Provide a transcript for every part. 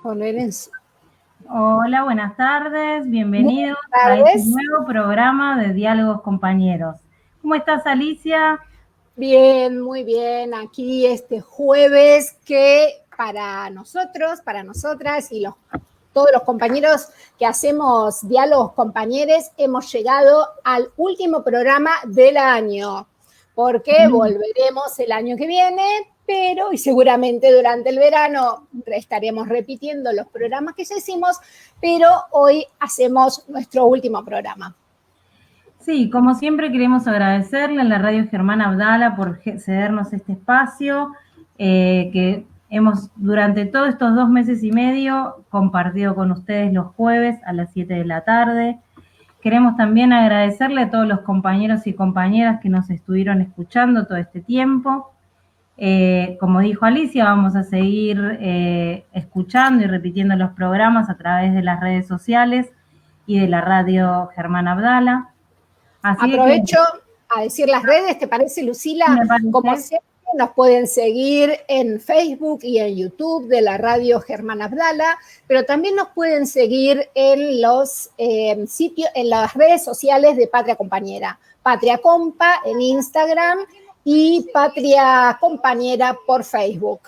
poner en... Hola, buenas tardes, bienvenidos a este nuevo programa de Diálogos Compañeros. ¿Cómo estás, Alicia? Bien, muy bien. Aquí este jueves que para nosotros, para nosotras y todos los compañeros que hacemos Diálogos Compañeros, hemos llegado al último programa del año, porque volveremos el año que viene, pero y seguramente durante el verano estaremos repitiendo los programas que ya hicimos, pero hoy hacemos nuestro último programa. Sí, como siempre queremos agradecerle a la Radio Germán Abdala por cedernos este espacio que hemos durante todos estos 2 meses y medio compartido con ustedes los jueves a las 7 de la tarde. Queremos también agradecerle a todos los compañeros y compañeras que nos estuvieron escuchando todo este tiempo. Como dijo Alicia, vamos a seguir escuchando y repitiendo los programas a través de las redes sociales y de la Radio Germán Abdala. Así aprovecho a decir las redes, ¿te parece, Lucila? Me parece. Como siempre, nos pueden seguir en Facebook y en YouTube de la Radio Germán Abdala, pero también nos pueden seguir en los sitios, en las redes sociales de Patria Compañera. Patria Compa en Instagram y Patria Compañera por Facebook.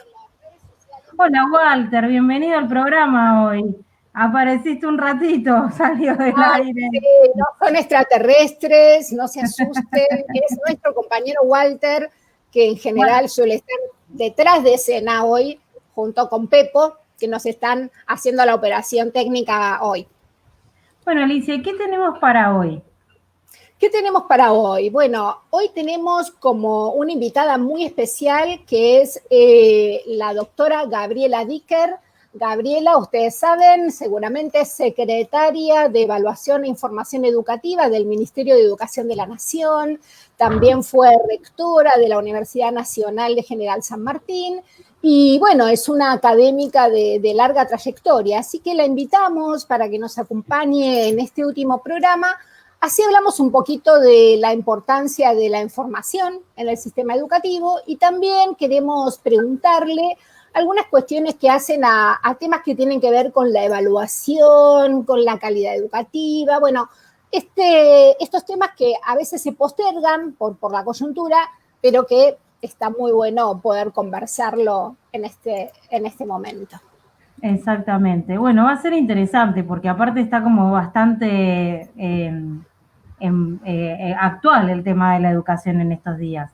Hola, Walter, bienvenido al programa hoy. Apareciste un ratito, salió del aire. Sí, no son extraterrestres, no se asusten, es nuestro compañero Walter, que en general suele estar detrás de escena hoy, junto con Pepo, que nos están haciendo la operación técnica hoy. Bueno, Alicia, ¿qué tenemos para hoy? ¿Qué tenemos para hoy? Bueno, hoy tenemos como una invitada muy especial que es la doctora Gabriela Dicker. Gabriela, ustedes saben, seguramente es secretaria de Evaluación e Información Educativa del Ministerio de Educación de la Nación, también fue rectora de la Universidad Nacional de General San Martín y bueno, es una académica de larga trayectoria, así que la invitamos para que nos acompañe en este último programa. Así hablamos un poquito de la importancia de la información en el sistema educativo y también queremos preguntarle algunas cuestiones que hacen a temas que tienen que ver con la evaluación, con la calidad educativa, bueno, estos temas que a veces se postergan por la coyuntura, pero que está muy bueno poder conversarlo en este momento. Exactamente. Bueno, va a ser interesante porque aparte está como bastante actual el tema de la educación en estos días.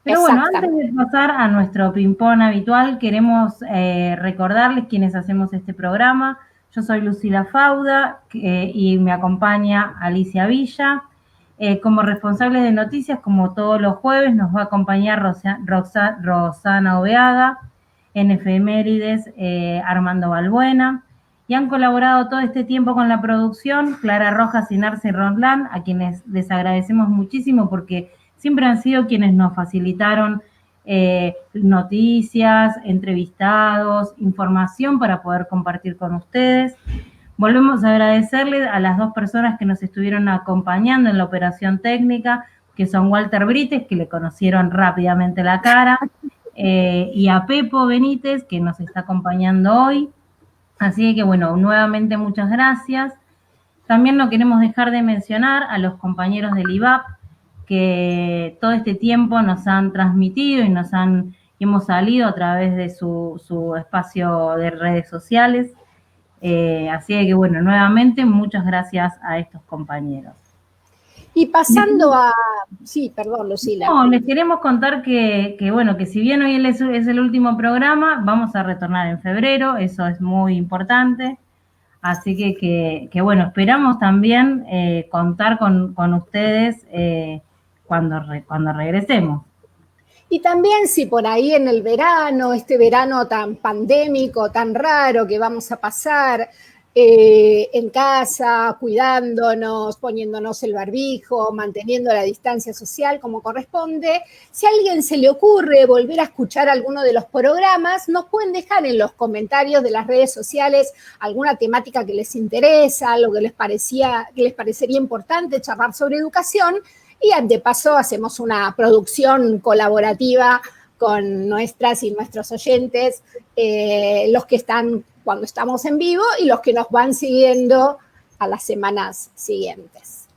Pero bueno, antes de pasar a nuestro ping-pong habitual, queremos recordarles quienes hacemos este programa. Yo soy Lucila Fauda y me acompaña Alicia Villa. Como responsables de noticias, como todos los jueves, nos va a acompañar Rosana Oveaga, en efemérides Armando Balbuena, y han colaborado todo este tiempo con la producción Clara Rojas y Narce Ronlán, a quienes les agradecemos muchísimo porque siempre han sido quienes nos facilitaron noticias, entrevistados, información para poder compartir con ustedes. Volvemos a agradecerle a las 2 personas que nos estuvieron acompañando en la operación técnica, que son Walter Brites, que le conocieron rápidamente la cara, y a Pepo Benítez, que nos está acompañando hoy. Así que, bueno, nuevamente muchas gracias. También no queremos dejar de mencionar a los compañeros del IVAP, que todo este tiempo nos han transmitido y hemos salido a través de su espacio de redes sociales. Así que, bueno, nuevamente muchas gracias a estos compañeros. Y pasando a... Sí, perdón, Lucila. No, les queremos contar que bueno, que si bien hoy es el último programa, vamos a retornar en febrero, eso es muy importante. Así que bueno, esperamos también contar con ustedes cuando regresemos. Y también si por ahí en el verano, este verano tan pandémico, tan raro que vamos a pasar en casa, cuidándonos, poniéndonos el barbijo, manteniendo la distancia social como corresponde, si a alguien se le ocurre volver a escuchar alguno de los programas, nos pueden dejar en los comentarios de las redes sociales alguna temática que les interesa, algo que les parecería importante charlar sobre educación. Y de paso hacemos una producción colaborativa con nuestras y nuestros oyentes, los que están cuando estamos en vivo y los que nos van siguiendo a las semanas siguientes.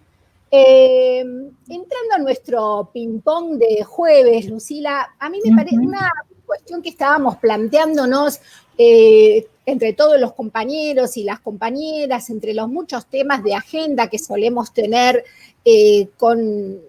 Entrando a nuestro ping-pong de jueves, Lucila, a mí me parece una cuestión que estábamos planteándonos entre todos los compañeros y las compañeras, entre los muchos temas de agenda que solemos tener con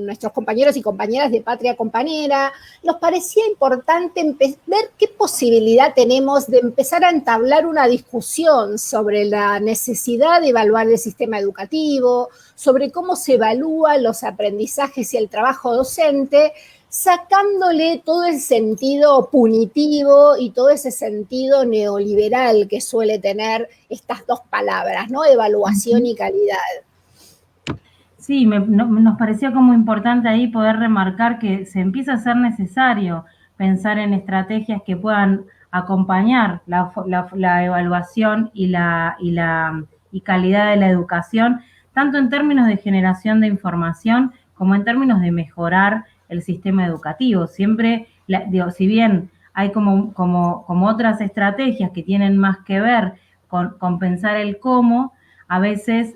nuestros compañeros y compañeras de Patria Compañera, nos parecía importante ver qué posibilidad tenemos de empezar a entablar una discusión sobre la necesidad de evaluar el sistema educativo, sobre cómo se evalúan los aprendizajes y el trabajo docente, sacándole todo el sentido punitivo y todo ese sentido neoliberal que suele tener estas dos palabras, ¿no? Evaluación y calidad. Sí, nos pareció como importante ahí poder remarcar que se empieza a ser necesario pensar en estrategias que puedan acompañar la evaluación y calidad de la educación, tanto en términos de generación de información como en términos de mejorar el sistema educativo. Siempre, si bien hay como otras estrategias que tienen más que ver con pensar el cómo, a veces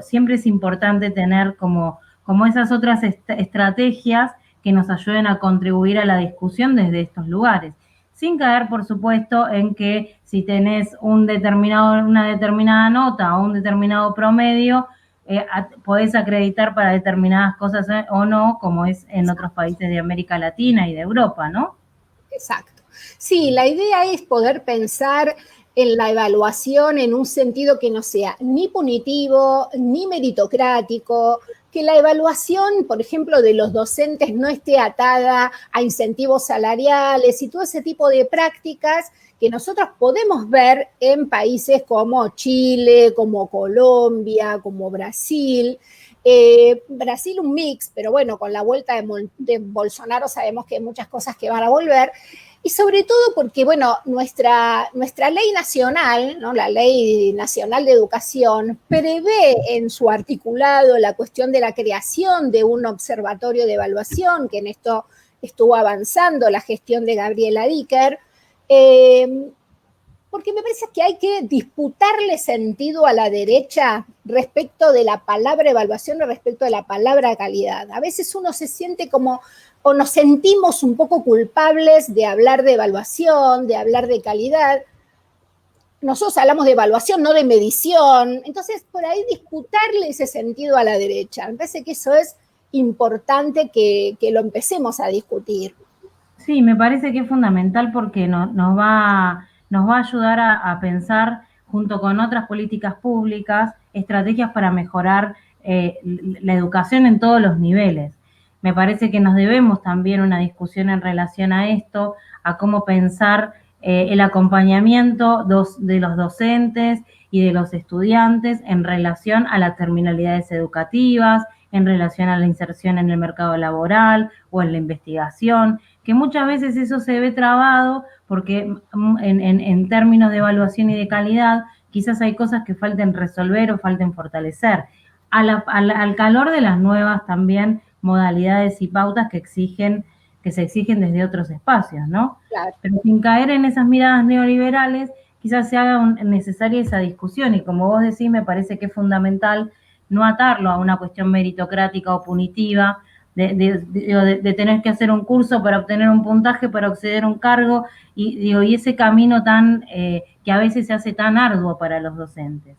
siempre es importante tener como esas otras estrategias que nos ayuden a contribuir a la discusión desde estos lugares, sin caer, por supuesto, en que si tenés una determinada nota o un determinado promedio, podés acreditar para determinadas cosas o no, como es en otros países de América Latina y de Europa, ¿no? Exacto. Sí, la idea es poder pensar en la evaluación en un sentido que no sea ni punitivo, ni meritocrático, que la evaluación, por ejemplo, de los docentes no esté atada a incentivos salariales y todo ese tipo de prácticas que nosotros podemos ver en países como Chile, como Colombia, como Brasil. Brasil un mix, pero bueno, con la vuelta de Bolsonaro sabemos que hay muchas cosas que van a volver. Y sobre todo porque, bueno, nuestra ley nacional, ¿no? La Ley Nacional de Educación, prevé en su articulado la cuestión de la creación de un observatorio de evaluación, que en esto estuvo avanzando la gestión de Gabriela Dicker, porque me parece que hay que disputarle sentido a la derecha respecto de la palabra evaluación y respecto de la palabra calidad. A veces uno se siente como, o nos sentimos un poco culpables de hablar de evaluación, de hablar de calidad. Nosotros hablamos de evaluación, no de medición. Entonces, por ahí disputarle ese sentido a la derecha. Me parece que eso es importante que lo empecemos a discutir. Sí, me parece que es fundamental porque nos va a ayudar a pensar, junto con otras políticas públicas, estrategias para mejorar la educación en todos los niveles. Me parece que nos debemos también una discusión en relación a esto, a cómo pensar el acompañamiento de los docentes y de los estudiantes en relación a las terminalidades educativas, en relación a la inserción en el mercado laboral o en la investigación, que muchas veces eso se ve trabado porque en términos de evaluación y de calidad, quizás hay cosas que falten resolver o falten fortalecer, al calor de las nuevas también modalidades y pautas que se exigen desde otros espacios, ¿no? Claro. Pero sin caer en esas miradas neoliberales, quizás se haga necesaria esa discusión, y como vos decís, me parece que es fundamental no atarlo a una cuestión meritocrática o punitiva, de tener que hacer un curso para obtener un puntaje, para acceder a un cargo, y ese camino que a veces se hace tan arduo para los docentes.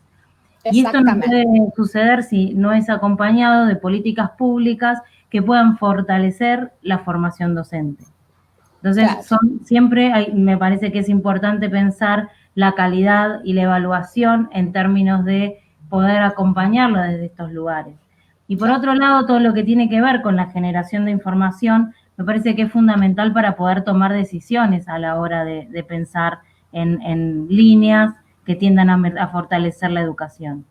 Y esto no puede suceder si no es acompañado de políticas públicas que puedan fortalecer la formación docente. Entonces, claro, me parece que es importante pensar la calidad y la evaluación en términos de poder acompañarlo desde estos lugares. Y por otro lado, todo lo que tiene que ver con la generación de información, me parece que es fundamental para poder tomar decisiones a la hora de pensar en líneas que tiendan a fortalecer la educación.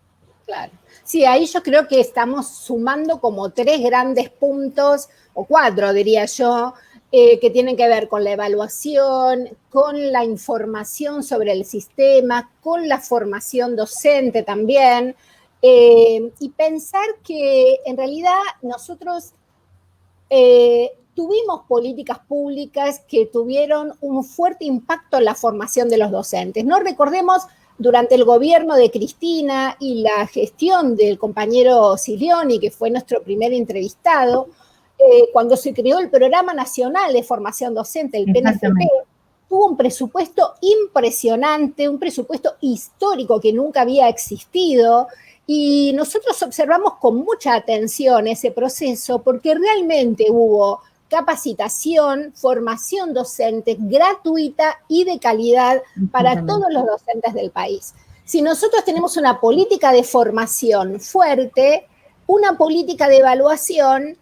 Claro. Sí, ahí yo creo que estamos sumando como 3 grandes puntos, o 4 diría yo, que tienen que ver con la evaluación, con la información sobre el sistema, con la formación docente también, y pensar que en realidad nosotros tuvimos políticas públicas que tuvieron un fuerte impacto en la formación de los docentes. No recordemos, durante el gobierno de Cristina y la gestión del compañero Silioni, que fue nuestro primer entrevistado, cuando se creó el Programa Nacional de Formación Docente, el PNFP, tuvo un presupuesto impresionante, un presupuesto histórico que nunca había existido, y nosotros observamos con mucha atención ese proceso porque realmente hubo capacitación, formación docente gratuita y de calidad para todos los docentes del país. Si nosotros tenemos una política de formación fuerte, una política de evaluación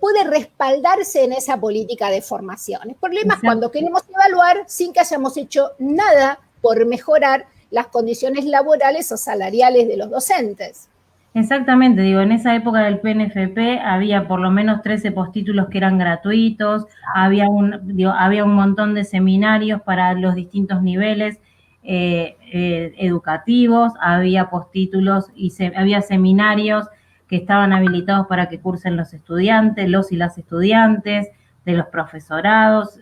puede respaldarse en esa política de formación. El problema es cuando queremos evaluar sin que hayamos hecho nada por mejorar las condiciones laborales o salariales de los docentes. Exactamente, digo, en esa época del PNFP había por lo menos 13 postítulos que eran gratuitos, había un montón de seminarios para los distintos niveles educativos, había postítulos y había seminarios que estaban habilitados para que cursen los estudiantes, los y las estudiantes, de los profesorados,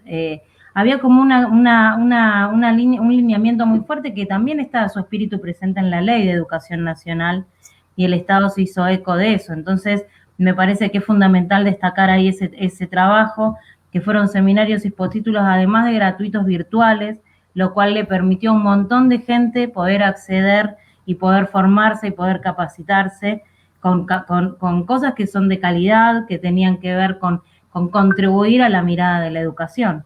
había como un lineamiento muy fuerte que también está su espíritu presente en la Ley de Educación Nacional, y el Estado se hizo eco de eso. Entonces, me parece que es fundamental destacar ahí ese trabajo, que fueron seminarios y postítulos, además de gratuitos virtuales, lo cual le permitió a un montón de gente poder acceder y poder formarse y poder capacitarse con cosas que son de calidad, que tenían que ver con contribuir a la mirada de la educación.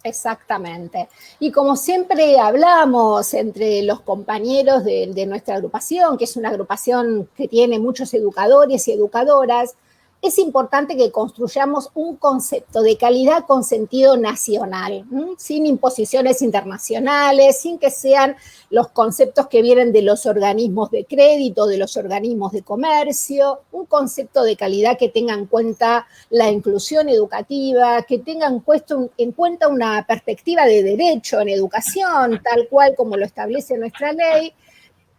Exactamente. Y como siempre hablamos entre los compañeros de nuestra agrupación, que es una agrupación que tiene muchos educadores y educadoras, es importante que construyamos un concepto de calidad con sentido nacional, sin imposiciones internacionales, sin que sean los conceptos que vienen de los organismos de crédito, de los organismos de comercio, un concepto de calidad que tenga en cuenta la inclusión educativa, que tenga en cuenta una perspectiva de derecho en educación, tal cual como lo establece nuestra ley,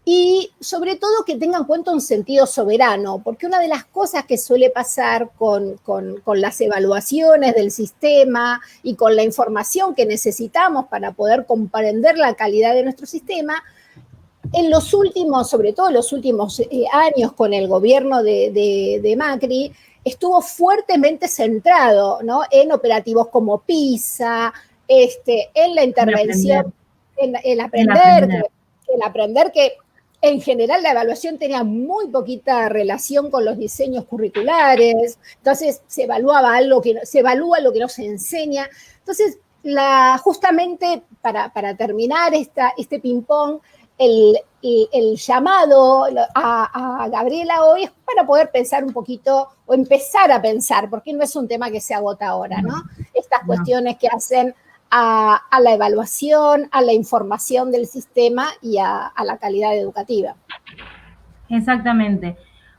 y sobre todo que tengan en cuenta un sentido soberano, porque una de las cosas que suele pasar con las evaluaciones del sistema y con la información que necesitamos para poder comprender la calidad de nuestro sistema, en los últimos, sobre todo en los últimos años con el gobierno de Macri, estuvo fuertemente centrado, ¿no?, en operativos como PISA, en la intervención, el aprender que en general la evaluación tenía muy poquita relación con los diseños curriculares, entonces se evalúa lo que no se enseña. Entonces, justamente para terminar este ping-pong, el llamado a Gabriela hoy es para poder pensar un poquito, o empezar a pensar, porque no es un tema que se agota ahora, ¿no? Estas cuestiones que hacen a la evaluación, a la información del sistema y a la calidad educativa. Exactamente.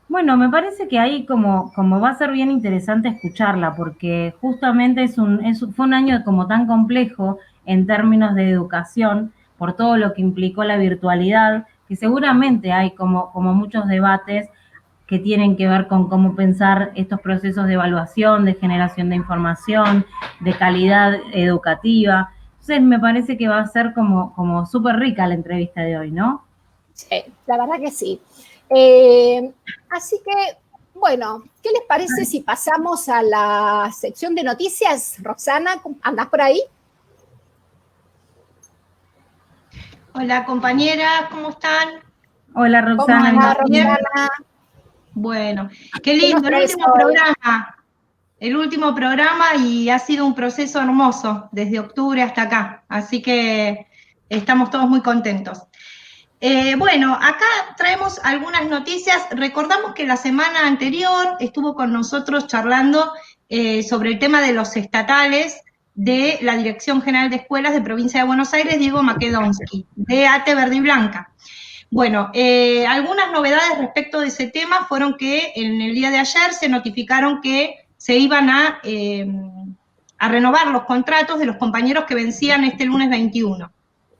Bueno, me parece que ahí como va a ser bien interesante escucharla, porque justamente fue un año como tan complejo en términos de educación, por todo lo que implicó la virtualidad, que seguramente hay como muchos debates que tienen que ver con cómo pensar estos procesos de evaluación, de generación de información, de calidad educativa. Entonces, me parece que va a ser como súper rica la entrevista de hoy, ¿no? Sí, la verdad que sí. Así que, bueno, ¿qué les parece si pasamos a la sección de noticias? Roxana, ¿andás por ahí? Hola, compañeras, ¿cómo están? Hola, Roxana. ¿Cómo andás, Roxana? Bueno, qué lindo, el último programa, y ha sido un proceso hermoso desde octubre hasta acá, así que estamos todos muy contentos. Bueno, acá traemos algunas noticias. Recordamos que la semana anterior estuvo con nosotros charlando sobre el tema de los estatales de la Dirección General de Escuelas de Provincia de Buenos Aires, Diego Makedonsky, de ATE Verde y Blanca. Bueno, algunas novedades respecto de ese tema fueron que en el día de ayer se notificaron que se iban a renovar los contratos de los compañeros que vencían este lunes 21.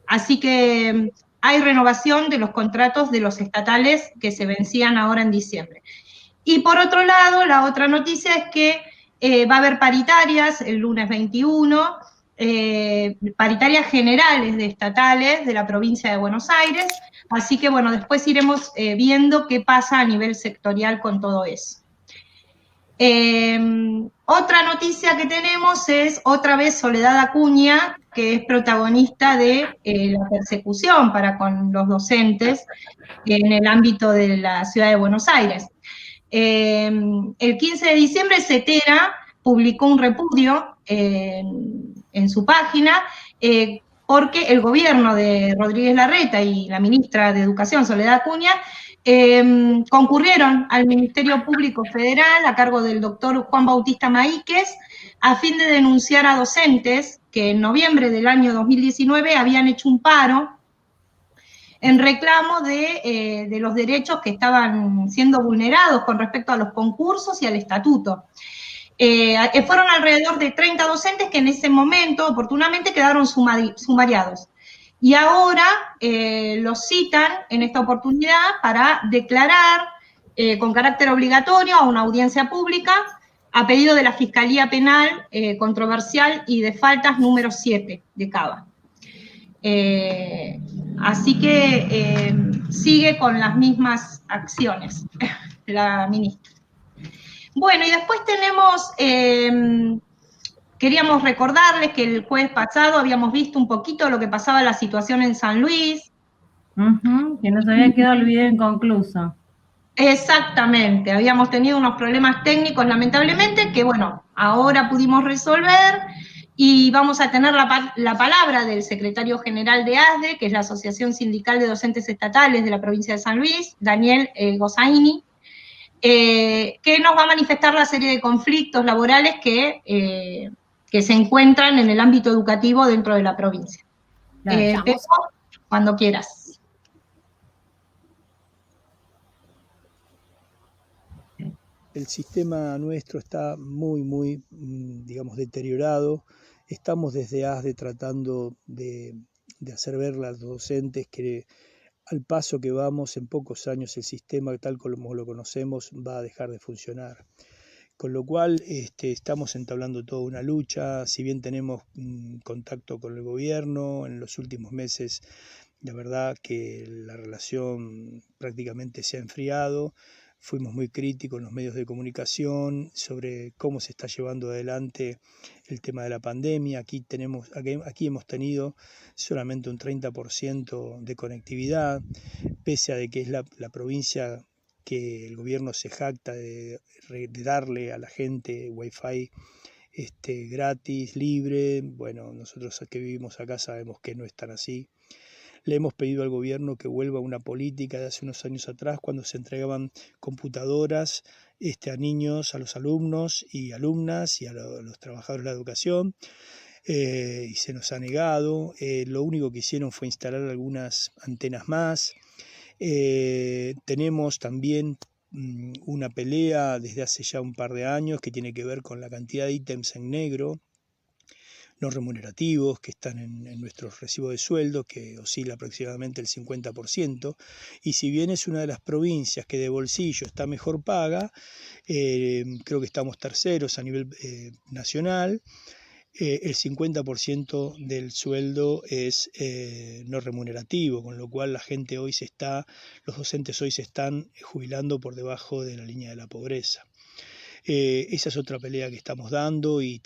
Así que hay renovación de los contratos de los estatales que se vencían ahora en diciembre. Y por otro lado, la otra noticia es que Va a haber paritarias el lunes 21, paritarias generales de estatales de la provincia de Buenos Aires, así que bueno, después iremos viendo qué pasa a nivel sectorial con todo eso. Otra noticia que tenemos es otra vez Soledad Acuña, que es protagonista de la persecución para con los docentes en el ámbito de la ciudad de Buenos Aires. El 15 de diciembre CETERA publicó un repudio en su página porque el gobierno de Rodríguez Larreta y la ministra de Educación, Soledad Acuña, concurrieron al Ministerio Público Federal a cargo del doctor Juan Bautista Maíquez a fin de denunciar a docentes que en noviembre del año 2019 habían hecho un paro en reclamo de los derechos que estaban siendo vulnerados con respecto a los concursos y al estatuto. Fueron alrededor de 30 docentes que en ese momento, oportunamente, quedaron sumariados. Y ahora los citan en esta oportunidad para declarar con carácter obligatorio a una audiencia pública a pedido de la Fiscalía Penal Controversial y de Faltas número 7 de Cava. Así que sigue con las mismas acciones la ministra. Bueno, y después tenemos, queríamos recordarles que el jueves pasado habíamos visto un poquito lo que pasaba la situación en San Luis. Que nos había quedado el video inconcluso. Exactamente, habíamos tenido unos problemas técnicos lamentablemente que bueno, ahora pudimos resolver y vamos a tener la palabra del secretario general de ASDE, que es la Asociación Sindical de Docentes Estatales de la provincia de San Luis, Daniel Gossaini, que nos va a manifestar la serie de conflictos laborales que se encuentran en el ámbito educativo dentro de la provincia. Pepo, cuando quieras. El sistema nuestro está muy, digamos, deteriorado. Estamos desde ASDE tratando de hacer ver a los docentes que al paso que vamos, en pocos años el sistema tal como lo conocemos va a dejar de funcionar. Con lo cual estamos entablando toda una lucha, si bien tenemos contacto con el gobierno, en los últimos meses la verdad que la relación prácticamente se ha enfriado. Fuimos muy críticos en los medios de comunicación sobre cómo se está llevando adelante el tema de la pandemia. Aquí hemos tenido solamente un 30% de conectividad, pese a de que es la provincia que el gobierno se jacta de darle a la gente Wi-Fi gratis, libre. Bueno, nosotros que vivimos acá sabemos que no es tan así. Le hemos pedido al gobierno que vuelva a una política de hace unos años atrás, cuando se entregaban computadoras a niños, a los alumnos y alumnas y a los trabajadores de la educación, y se nos ha negado. Lo único que hicieron fue instalar algunas antenas más. Tenemos también una pelea desde hace ya un par de años que tiene que ver con la cantidad de ítems en negro no remunerativos que están en nuestros recibos de sueldo, que oscila aproximadamente el 50%, y si bien es una de las provincias que de bolsillo está mejor paga, creo que estamos terceros a nivel nacional, el 50% del sueldo es no remunerativo, con lo cual los docentes hoy se están jubilando por debajo de la línea de la pobreza. Esa es otra pelea que estamos dando y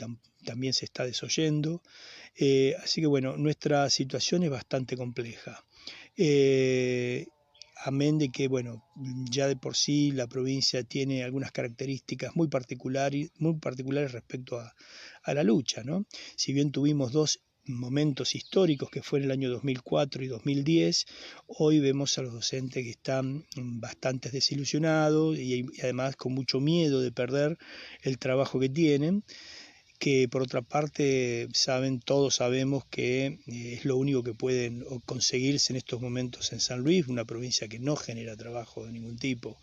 también se está desoyendo. Así que bueno, nuestra situación es bastante compleja. Amén de que bueno, ya de por sí la provincia tiene algunas características muy particulares respecto a la lucha, ¿no? Si bien tuvimos dos momentos históricos que fue en el año 2004 y 2010, hoy vemos a los docentes que están bastante desilusionados y además con mucho miedo de perder el trabajo que tienen, que por otra parte todos sabemos que es lo único que pueden conseguirse en estos momentos en San Luis, una provincia que no genera trabajo de ningún tipo,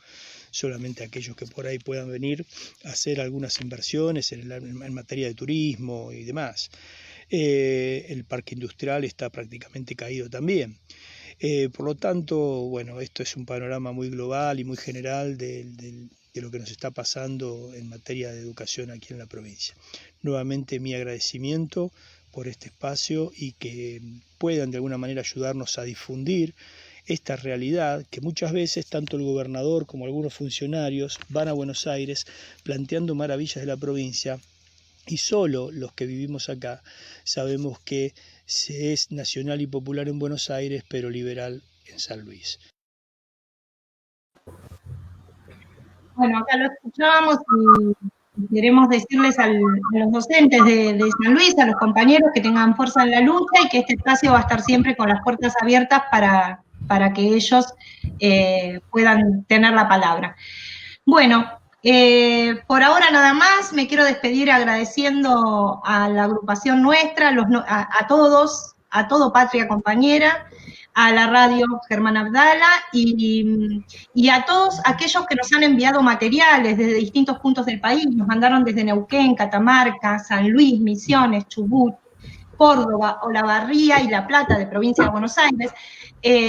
solamente aquellos que por ahí puedan venir a hacer algunas inversiones en materia de turismo y demás. El parque industrial está prácticamente caído también. Por lo tanto, bueno, esto es un panorama muy global y muy general de lo que nos está pasando en materia de educación aquí en la provincia. Nuevamente mi agradecimiento por este espacio y que puedan de alguna manera ayudarnos a difundir esta realidad que muchas veces tanto el gobernador como algunos funcionarios van a Buenos Aires planteando maravillas de la provincia, y solo los que vivimos acá sabemos que se es nacional y popular en Buenos Aires, pero liberal en San Luis. Bueno, acá lo escuchábamos y queremos decirles a los docentes de San Luis, a los compañeros, que tengan fuerza en la lucha y que este espacio va a estar siempre con las puertas abiertas para que ellos puedan tener la palabra. Bueno, por ahora nada más, me quiero despedir agradeciendo a la agrupación nuestra, a todos, a todo Patria Compañera, a la radio Germán Abdala y a todos aquellos que nos han enviado materiales desde distintos puntos del país. Nos mandaron desde Neuquén, Catamarca, San Luis, Misiones, Chubut, Córdoba, Olavarría y La Plata, de provincia de Buenos Aires.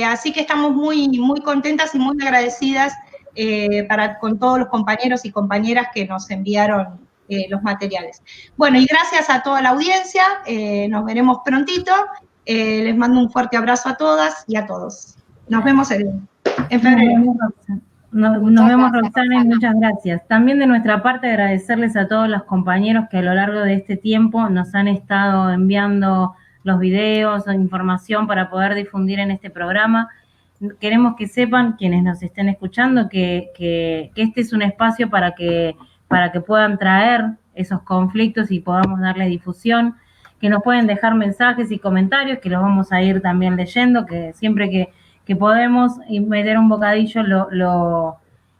Así que estamos muy, muy contentas y muy agradecidas con todos los compañeros y compañeras que nos enviaron los materiales. Bueno, y gracias a toda la audiencia, nos veremos prontito. Les mando un fuerte abrazo a todas y a todos. Nos vemos en febrero. Nos vemos, Roxana, y muchas gracias. También de nuestra parte agradecerles a todos los compañeros que a lo largo de este tiempo nos han estado enviando los videos o información para poder difundir en este programa. Queremos que sepan, quienes nos estén escuchando, que este es un espacio para que puedan traer esos conflictos y podamos darle difusión, que nos pueden dejar mensajes y comentarios, que los vamos a ir también leyendo, que siempre que podemos meter un bocadillo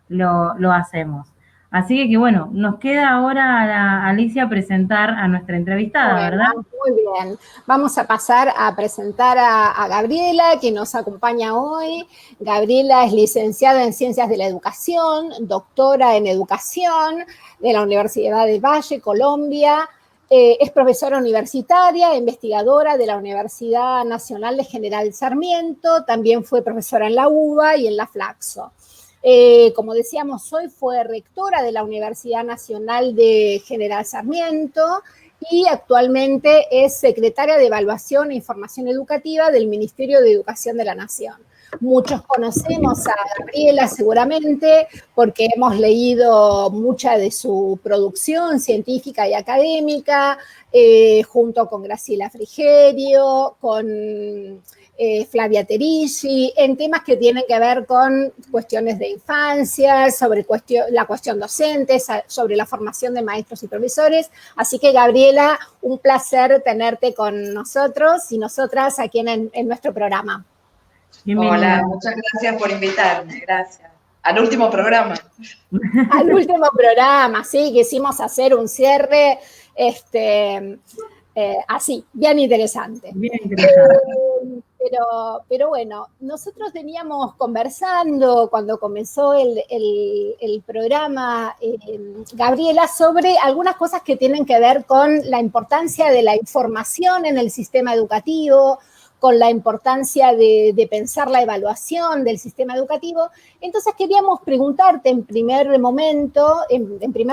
lo hacemos. Así que bueno, nos queda ahora, Alicia, presentar a nuestra entrevistada, bueno, ¿verdad? Muy bien. Vamos a pasar a presentar a Gabriela, que nos acompaña hoy. Gabriela es licenciada en Ciencias de la Educación, doctora en Educación de la Universidad de Valle, Colombia. Es profesora universitaria, investigadora de la Universidad Nacional de General Sarmiento. También fue profesora en la UBA y en la Flaxo. Como decíamos hoy, fue rectora de la Universidad Nacional de General Sarmiento y actualmente es secretaria de Evaluación e Información Educativa del Ministerio de Educación de la Nación. Muchos conocemos a Gabriela seguramente porque hemos leído mucha de su producción científica y académica, junto con Graciela Frigerio, con Flavia Terigi, en temas que tienen que ver con cuestiones de infancia, sobre la cuestión docente, sobre la formación de maestros y profesores. Así que, Gabriela, un placer tenerte con nosotros y nosotras aquí en nuestro programa. Bienvenida. Hola, muchas gracias por invitarme, gracias. Al último programa. Al último programa, sí, quisimos hacer un cierre así, bien interesante. Bien interesante. Pero bueno, nosotros veníamos conversando cuando comenzó el programa, Gabriela, sobre algunas cosas que tienen que ver con la importancia de la información en el sistema educativo, con la importancia de pensar la evaluación del sistema educativo. Entonces queríamos preguntarte en primer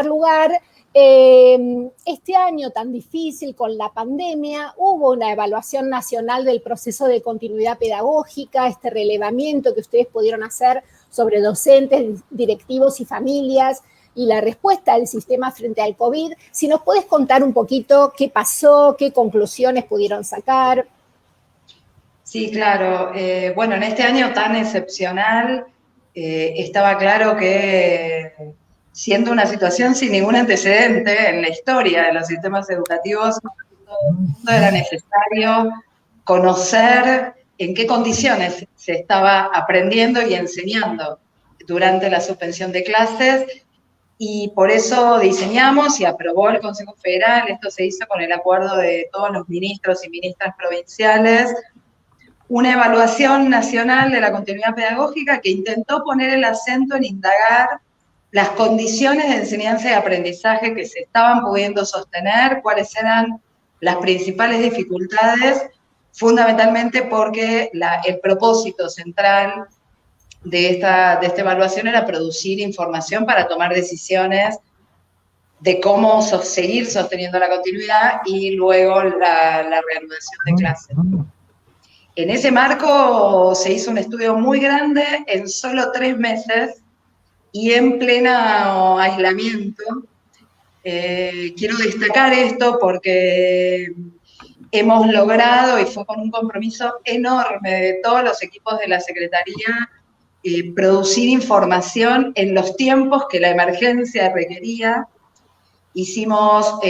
lugar, este año tan difícil con la pandemia, hubo una evaluación nacional del proceso de continuidad pedagógica, este relevamiento que ustedes pudieron hacer sobre docentes, directivos y familias, y la respuesta del sistema frente al COVID. Si nos puedes contar un poquito qué pasó, qué conclusiones pudieron sacar. Sí, claro. Bueno, en este año tan excepcional, estaba claro que, siendo una situación sin ningún antecedente en la historia de los sistemas educativos, era necesario conocer en qué condiciones se estaba aprendiendo y enseñando durante la suspensión de clases, y por eso diseñamos y aprobó el Consejo Federal, esto se hizo con el acuerdo de todos los ministros y ministras provinciales, una evaluación nacional de la continuidad pedagógica que intentó poner el acento en indagar las condiciones de enseñanza y aprendizaje que se estaban pudiendo sostener, cuáles eran las principales dificultades fundamentalmente porque el propósito central de esta evaluación era producir información para tomar decisiones de cómo seguir sosteniendo la continuidad y luego la reanudación de clases. En ese marco se hizo un estudio muy grande en solo 3 meses y en pleno aislamiento. Quiero destacar esto porque hemos logrado, y fue con un compromiso enorme de todos los equipos de la Secretaría, producir información en los tiempos que la emergencia requería. Hicimos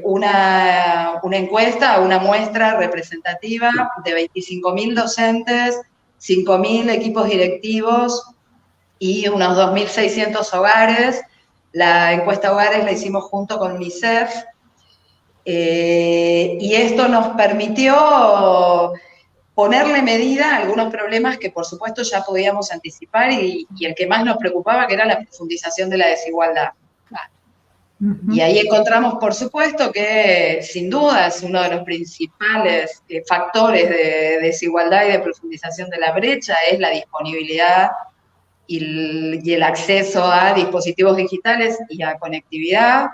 una encuesta, una muestra representativa de 25.000 docentes, 5.000 equipos directivos y unos 2.600 hogares. La encuesta hogares la hicimos junto con UNICEF, y esto nos permitió ponerle medida a algunos problemas que por supuesto ya podíamos anticipar y el que más nos preocupaba, que era la profundización de la desigualdad. Y ahí encontramos, por supuesto, que sin duda es uno de los principales factores de desigualdad y de profundización de la brecha, es la disponibilidad y el acceso a dispositivos digitales y a conectividad.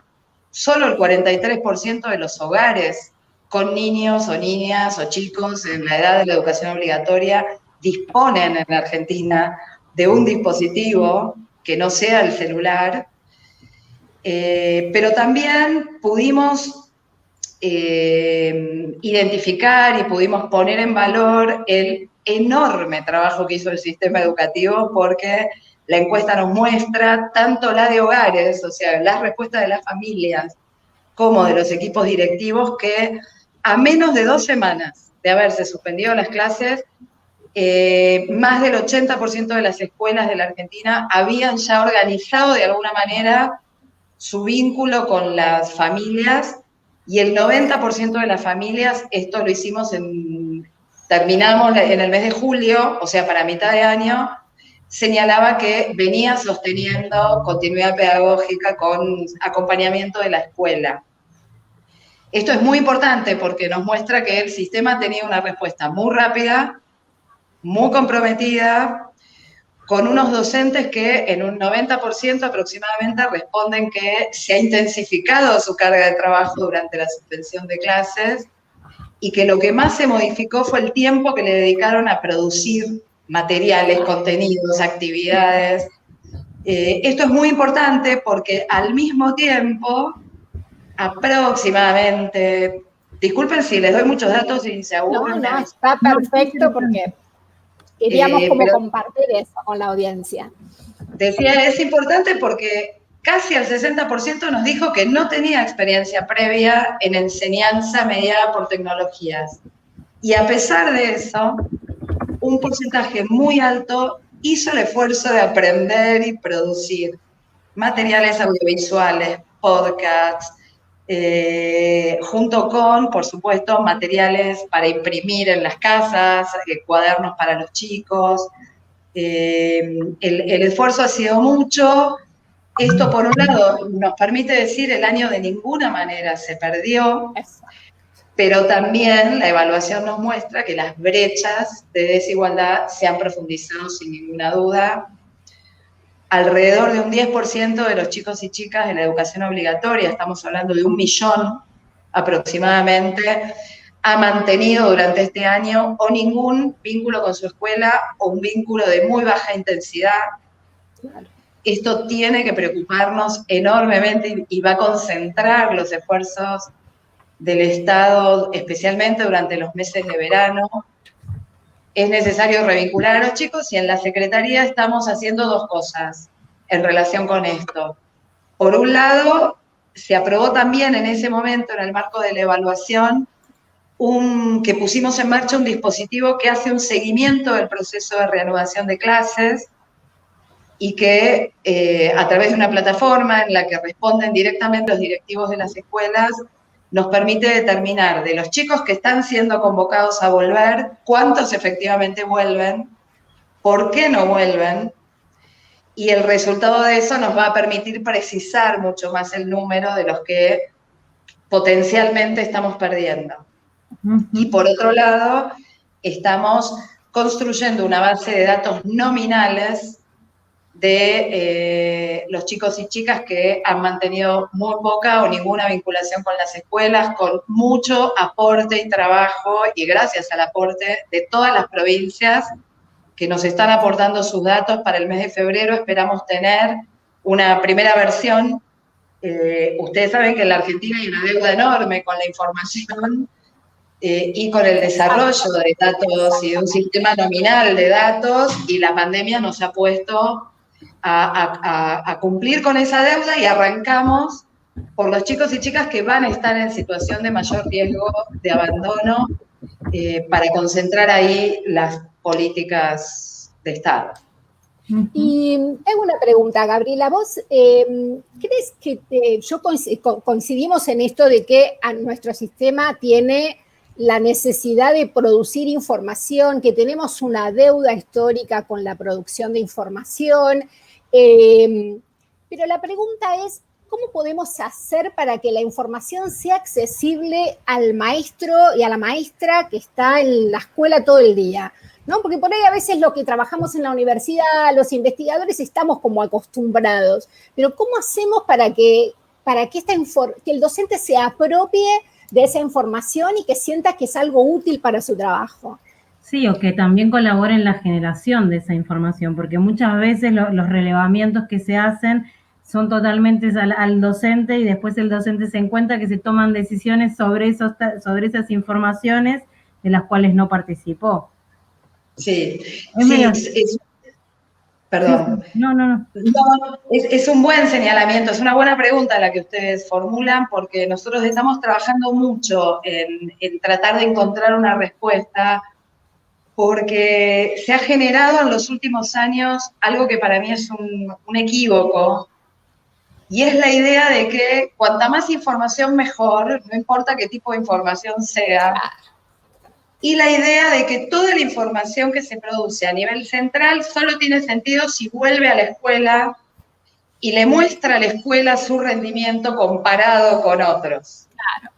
Solo el 43% de los hogares con niños o niñas o chicos en la edad de la educación obligatoria disponen en la Argentina de un dispositivo que no sea el celular. Pero también pudimos identificar y pudimos poner en valor el enorme trabajo que hizo el sistema educativo, porque la encuesta nos muestra tanto la de hogares, o sea, las respuestas de las familias, como de los equipos directivos, que a menos de 2 semanas de haberse suspendido las clases, más del 80% de las escuelas de la Argentina habían ya organizado de alguna manera su vínculo con las familias, y el 90% de las familias, esto lo hicimos terminamos en el mes de julio, o sea, para mitad de año, señalaba que venía sosteniendo continuidad pedagógica con acompañamiento de la escuela. Esto es muy importante porque nos muestra que el sistema tenía una respuesta muy rápida, muy comprometida, con unos docentes que en un 90% aproximadamente responden que se ha intensificado su carga de trabajo durante la suspensión de clases y que lo que más se modificó fue el tiempo que le dedicaron a producir materiales, contenidos, actividades. Esto es muy importante porque al mismo tiempo, aproximadamente, disculpen si les doy muchos datos y se aburren. No, está perfecto porque queríamos compartir eso con la audiencia. Decía, es importante porque casi el 60% nos dijo que no tenía experiencia previa en enseñanza mediada por tecnologías. Y a pesar de eso, un porcentaje muy alto hizo el esfuerzo de aprender y producir materiales audiovisuales, podcasts, junto con, por supuesto, materiales para imprimir en las casas, cuadernos para los chicos. El esfuerzo ha sido mucho. Esto, por un lado, nos permite decir el año de ninguna manera se perdió, pero también la evaluación nos muestra que las brechas de desigualdad se han profundizado sin ninguna duda. Alrededor de un 10% de los chicos y chicas en la educación obligatoria, estamos hablando de 1 millón aproximadamente, ha mantenido durante este año o ningún vínculo con su escuela o un vínculo de muy baja intensidad. Claro. Esto tiene que preocuparnos enormemente y va a concentrar los esfuerzos del Estado, especialmente durante los meses de verano. Es necesario revincular a los chicos y en la Secretaría estamos haciendo 2 cosas en relación con esto. Por un lado, se aprobó también en ese momento, en el marco de la evaluación, que pusimos en marcha un dispositivo que hace un seguimiento del proceso de reanudación de clases y que a través de una plataforma en la que responden directamente los directivos de las escuelas, nos permite determinar de los chicos que están siendo convocados a volver, cuántos efectivamente vuelven, por qué no vuelven, y el resultado de eso nos va a permitir precisar mucho más el número de los que potencialmente estamos perdiendo. Y por otro lado, estamos construyendo una base de datos nominales de los chicos y chicas que han mantenido muy poca o ninguna vinculación con las escuelas, con mucho aporte y trabajo, y gracias al aporte de todas las provincias que nos están aportando sus datos. Para el mes de febrero esperamos tener una primera versión. Ustedes saben que en la Argentina hay una deuda enorme con la información y con el desarrollo de datos y de un sistema nominal de datos, y la pandemia nos ha puesto a cumplir con esa deuda, y arrancamos por los chicos y chicas que van a estar en situación de mayor riesgo de abandono para concentrar ahí las políticas de Estado. Y tengo una pregunta, Gabriela. ¿Vos crees que coincidimos en esto de que nuestro sistema tiene la necesidad de producir información, que tenemos una deuda histórica con la producción de información? Pero la pregunta es, ¿cómo podemos hacer para que la información sea accesible al maestro y a la maestra que está en la escuela todo el día? ¿No? Porque por ahí a veces lo que trabajamos en la universidad, los investigadores, estamos como acostumbrados. Pero ¿cómo hacemos para que el docente se apropie de esa información y que sienta que es algo útil para su trabajo? Sí, o que también colabore en la generación de esa información, porque muchas veces los relevamientos que se hacen son totalmente al docente, y después el docente se encuentra que se toman decisiones sobre esas informaciones de las cuales no participó. Sí, perdón. No. Es un buen señalamiento, es una buena pregunta la que ustedes formulan, porque nosotros estamos trabajando mucho en tratar de encontrar una respuesta, porque se ha generado en los últimos años algo que para mí es un equívoco, y es la idea de que cuanta más información mejor, no importa qué tipo de información sea, y la idea de que toda la información que se produce a nivel central solo tiene sentido si vuelve a la escuela y le muestra a la escuela su rendimiento comparado con otros. Claro.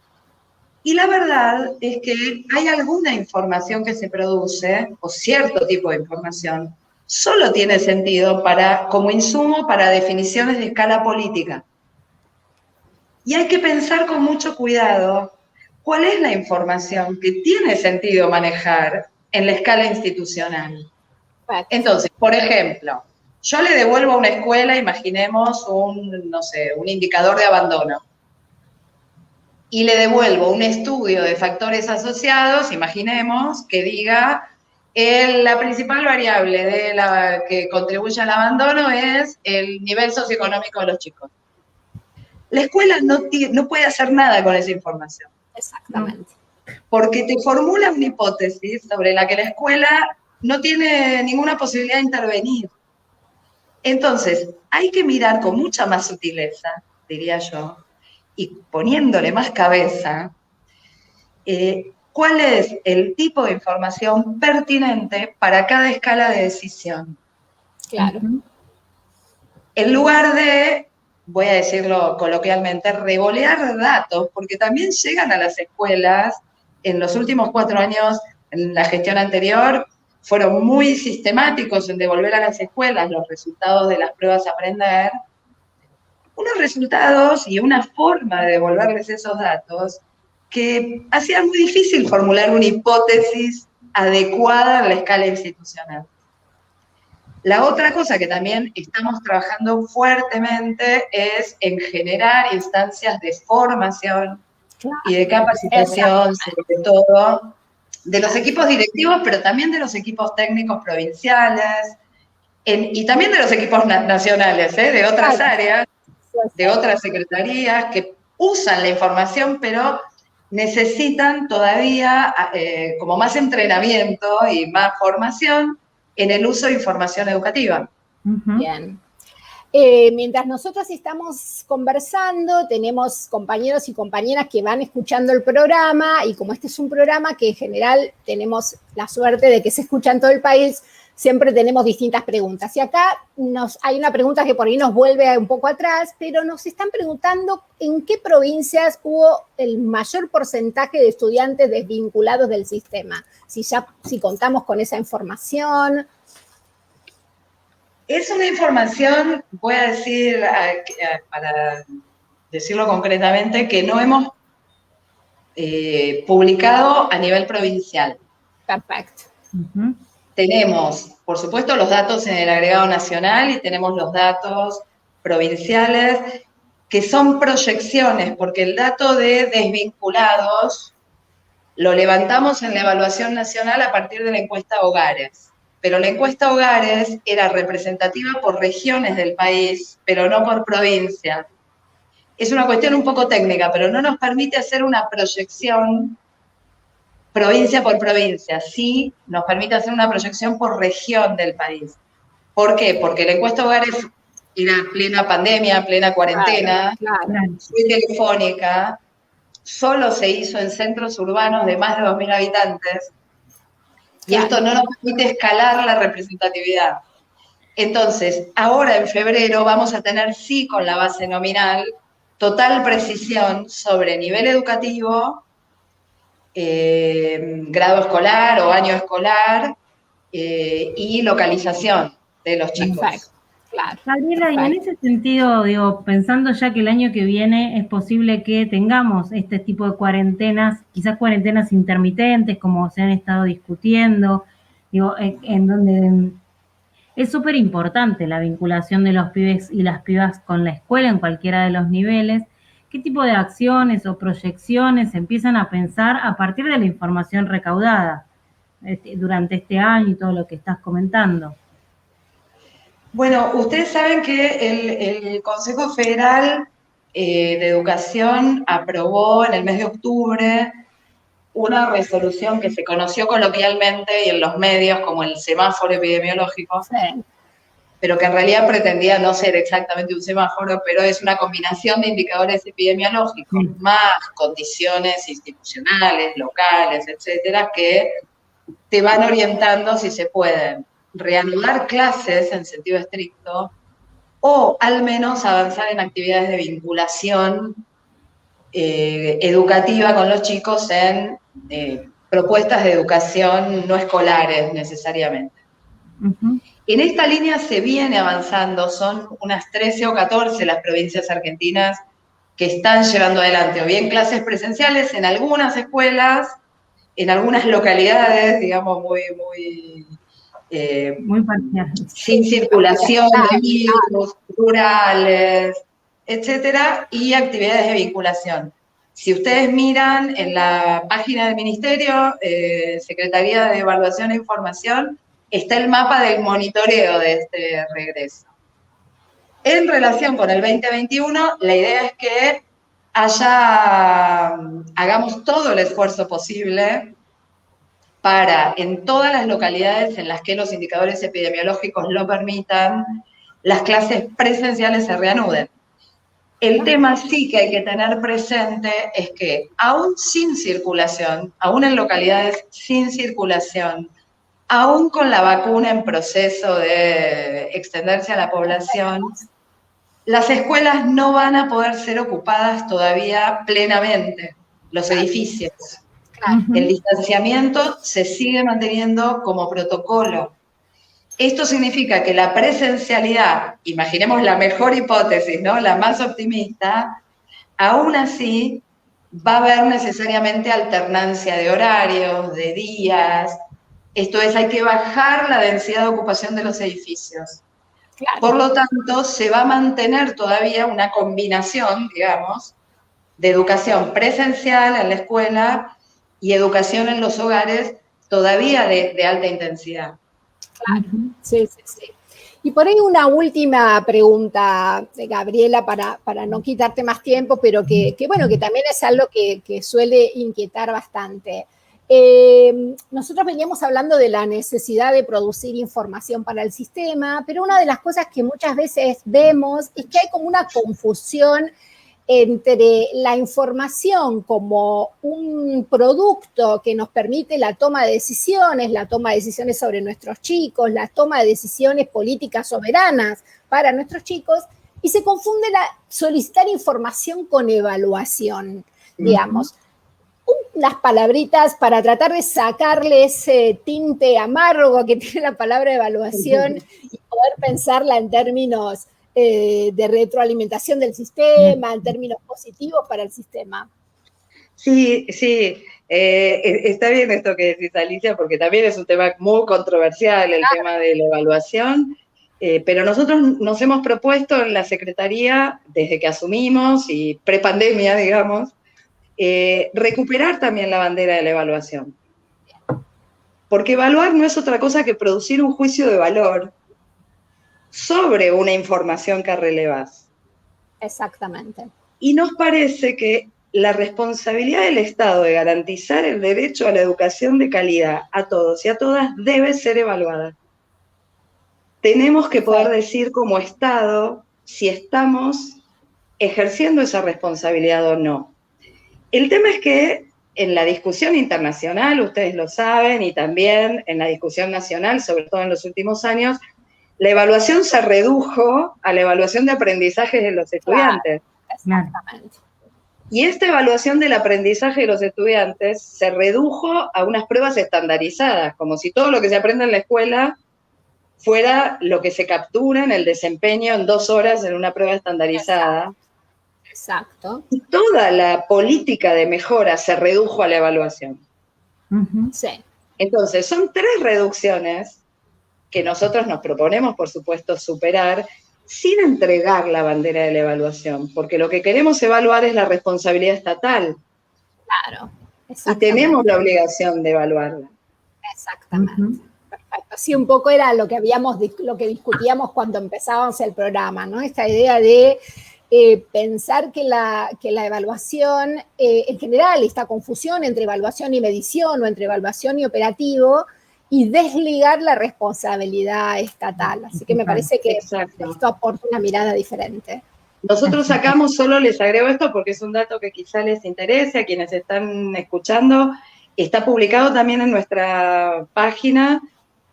Y la verdad es que hay alguna información que se produce, o cierto tipo de información, solo tiene sentido como insumo para definiciones de escala política. Y hay que pensar con mucho cuidado cuál es la información que tiene sentido manejar en la escala institucional. Entonces, por ejemplo, yo le devuelvo a una escuela, imaginemos un indicador de abandono, y le devuelvo un estudio de factores asociados, imaginemos, que diga la principal variable que contribuye al abandono es el nivel socioeconómico de los chicos. La escuela no puede hacer nada con esa información. Exactamente. Porque te formula una hipótesis sobre la que la escuela no tiene ninguna posibilidad de intervenir. Entonces, hay que mirar con mucha más sutileza, diría yo, y poniéndole más cabeza, cuál es el tipo de información pertinente para cada escala de decisión. Claro. En lugar de, voy a decirlo coloquialmente, revolear datos, porque también llegan a las escuelas. En los últimos 4 años, en la gestión anterior, fueron muy sistemáticos en devolver a las escuelas los resultados de las pruebas a aprender. Unos resultados y una forma de devolverles esos datos que hacían muy difícil formular una hipótesis adecuada en la escala institucional. La otra cosa que también estamos trabajando fuertemente es en generar instancias de formación y de capacitación, sobre todo, de los equipos directivos, pero también de los equipos técnicos provinciales, y también de los equipos nacionales, de otras áreas, de otras secretarías, que usan la información, pero necesitan todavía como más entrenamiento y más formación en el uso de información educativa. Bien. Mientras nosotros estamos conversando, tenemos compañeros y compañeras que van escuchando el programa, y como este es un programa que en general tenemos la suerte de que se escucha en todo el país, siempre tenemos distintas preguntas. Y acá hay una pregunta que por ahí nos vuelve un poco atrás, pero nos están preguntando en qué provincias hubo el mayor porcentaje de estudiantes desvinculados del sistema. Si contamos con esa información. Es una información, voy a decir, para decirlo concretamente, que no hemos publicado a nivel provincial. Perfecto. Tenemos, por supuesto, los datos en el agregado nacional y tenemos los datos provinciales, que son proyecciones, porque el dato de desvinculados lo levantamos en la evaluación nacional a partir de la encuesta Hogares. Pero la encuesta Hogares era representativa por regiones del país, pero no por provincia. Es una cuestión un poco técnica, pero no nos permite hacer una proyección provincia por provincia. Sí nos permite hacer una proyección por región del país. ¿Por qué? Porque la encuesta Hogares era plena pandemia, plena cuarentena, fue telefónica, solo se hizo en centros urbanos de más de 2.000 habitantes, y esto no nos permite escalar la representatividad. Entonces, ahora en febrero vamos a tener, sí, con la base nominal, total precisión sobre nivel educativo, grado escolar o año escolar, y localización de los chicos. Perfecto. Claro. Gabriela, y en ese sentido, digo, pensando ya que el año que viene es posible que tengamos este tipo de cuarentenas, quizás cuarentenas intermitentes, como se han estado discutiendo, digo, en donde es súper importante la vinculación de los pibes y las pibas con la escuela en cualquiera de los niveles. ¿Qué tipo de acciones o proyecciones empiezan a pensar a partir de la información recaudada durante este año y todo lo que estás comentando? Bueno, ustedes saben que el Consejo Federal de Educación aprobó en el mes de octubre una resolución que se conoció coloquialmente y en los medios como el semáforo epidemiológico, Sí. pero que en realidad pretendía no ser exactamente un semáforo, pero es una combinación de indicadores epidemiológicos más condiciones institucionales, locales, etcétera, que te van orientando si se pueden reanudar clases en sentido estricto o al menos avanzar en actividades de vinculación educativa con los chicos en propuestas de educación no escolares necesariamente. En esta línea se viene avanzando, son unas 13 o 14 las provincias argentinas que están llevando adelante o bien clases presenciales en algunas escuelas, en algunas localidades, digamos, muy parcial, sin circulación de virus, rurales, etcétera, y actividades de vinculación. Si ustedes miran en la página del Ministerio, Secretaría de Evaluación e Información, está el mapa del monitoreo de este regreso. En relación con el 2021, la idea es que hagamos todo el esfuerzo posible para, en todas las localidades en las que los indicadores epidemiológicos lo permitan, las clases presenciales se reanuden. El tema sí que hay que tener presente es que, aún sin circulación, aún en localidades sin circulación, aún con la vacuna en proceso de extenderse a la población, las escuelas no van a poder ser ocupadas todavía plenamente, los edificios. El distanciamiento se sigue manteniendo como protocolo. Esto significa que la presencialidad, imaginemos la mejor hipótesis, ¿no? La más optimista, aún así va a haber necesariamente alternancia de horarios, de días. Esto es, hay que bajar la densidad de ocupación de los edificios. Claro. Por lo tanto, se va a mantener todavía una combinación, digamos, de educación presencial en la escuela y educación en los hogares todavía de alta intensidad. Claro, sí. Y por ahí una última pregunta, Gabriela, para no quitarte más tiempo, pero que también es algo que suele inquietar bastante. Nosotros veníamos hablando de la necesidad de producir información para el sistema, pero una de las cosas que muchas veces vemos es que hay como una confusión entre la información como un producto que nos permite la toma de decisiones sobre nuestros chicos, la toma de decisiones políticas soberanas para nuestros chicos, y se confunde solicitar información con evaluación, digamos. Unas palabritas para tratar de sacarle ese tinte amargo que tiene la palabra evaluación y poder pensarla en términos de retroalimentación del sistema, en términos positivos para el sistema. Sí, está bien esto que decís, Alicia, porque también es un tema muy controversial, el tema de la evaluación, pero nosotros nos hemos propuesto en la Secretaría, desde que asumimos y prepandemia, digamos, recuperar también la bandera de la evaluación. Porque evaluar no es otra cosa que producir un juicio de valor sobre una información que relevás. Exactamente. Y nos parece que la responsabilidad del Estado de garantizar el derecho a la educación de calidad a todos y a todas debe ser evaluada. Tenemos que poder decir como Estado si estamos ejerciendo esa responsabilidad o no. El tema es que en la discusión internacional, ustedes lo saben, y también en la discusión nacional, sobre todo en los últimos años, la evaluación se redujo a la evaluación de aprendizaje de los estudiantes. Claro, exactamente. Y esta evaluación del aprendizaje de los estudiantes se redujo a unas pruebas estandarizadas, como si todo lo que se aprende en la escuela fuera lo que se captura en el desempeño en 2 horas en una prueba estandarizada. Exacto. Y toda la política de mejora se redujo a la evaluación. Sí. Entonces, son 3 reducciones que nosotros nos proponemos, por supuesto, superar sin entregar la bandera de la evaluación, porque lo que queremos evaluar es la responsabilidad estatal. Claro. Y tenemos la obligación de evaluarla. Exactamente. Perfecto. Sí, un poco era lo que discutíamos cuando empezábamos el programa, ¿no? Esta idea de pensar que la evaluación, en general, esta confusión entre evaluación y medición o entre evaluación y operativo, y desligar la responsabilidad estatal. Así que me parece que esto aporta una mirada diferente. Nosotros sacamos, solo les agrego esto porque es un dato que quizá les interese a quienes están escuchando, está publicado también en nuestra página,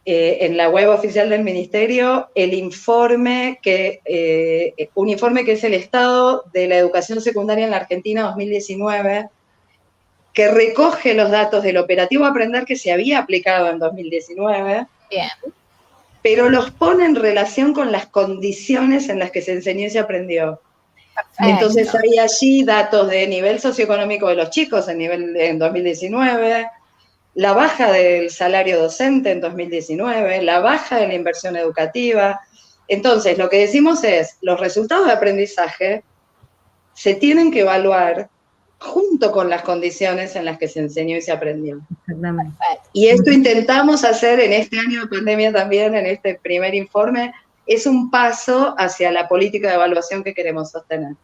en la web oficial del Ministerio, un informe que es el estado de la educación secundaria en la Argentina 2019, que recoge los datos del operativo Aprender que se había aplicado en 2019, bien, pero los pone en relación con las condiciones en las que se enseñó y se aprendió. Perfecto. Entonces hay allí datos de nivel socioeconómico de los chicos en 2019, la baja del salario docente en 2019, la baja de la inversión educativa. Entonces, lo que decimos es, los resultados de aprendizaje se tienen que evaluar junto con las condiciones en las que se enseñó y se aprendió. Exactamente. Y esto intentamos hacer en este año de pandemia también, en este primer informe, es un paso hacia la política de evaluación que queremos sostener.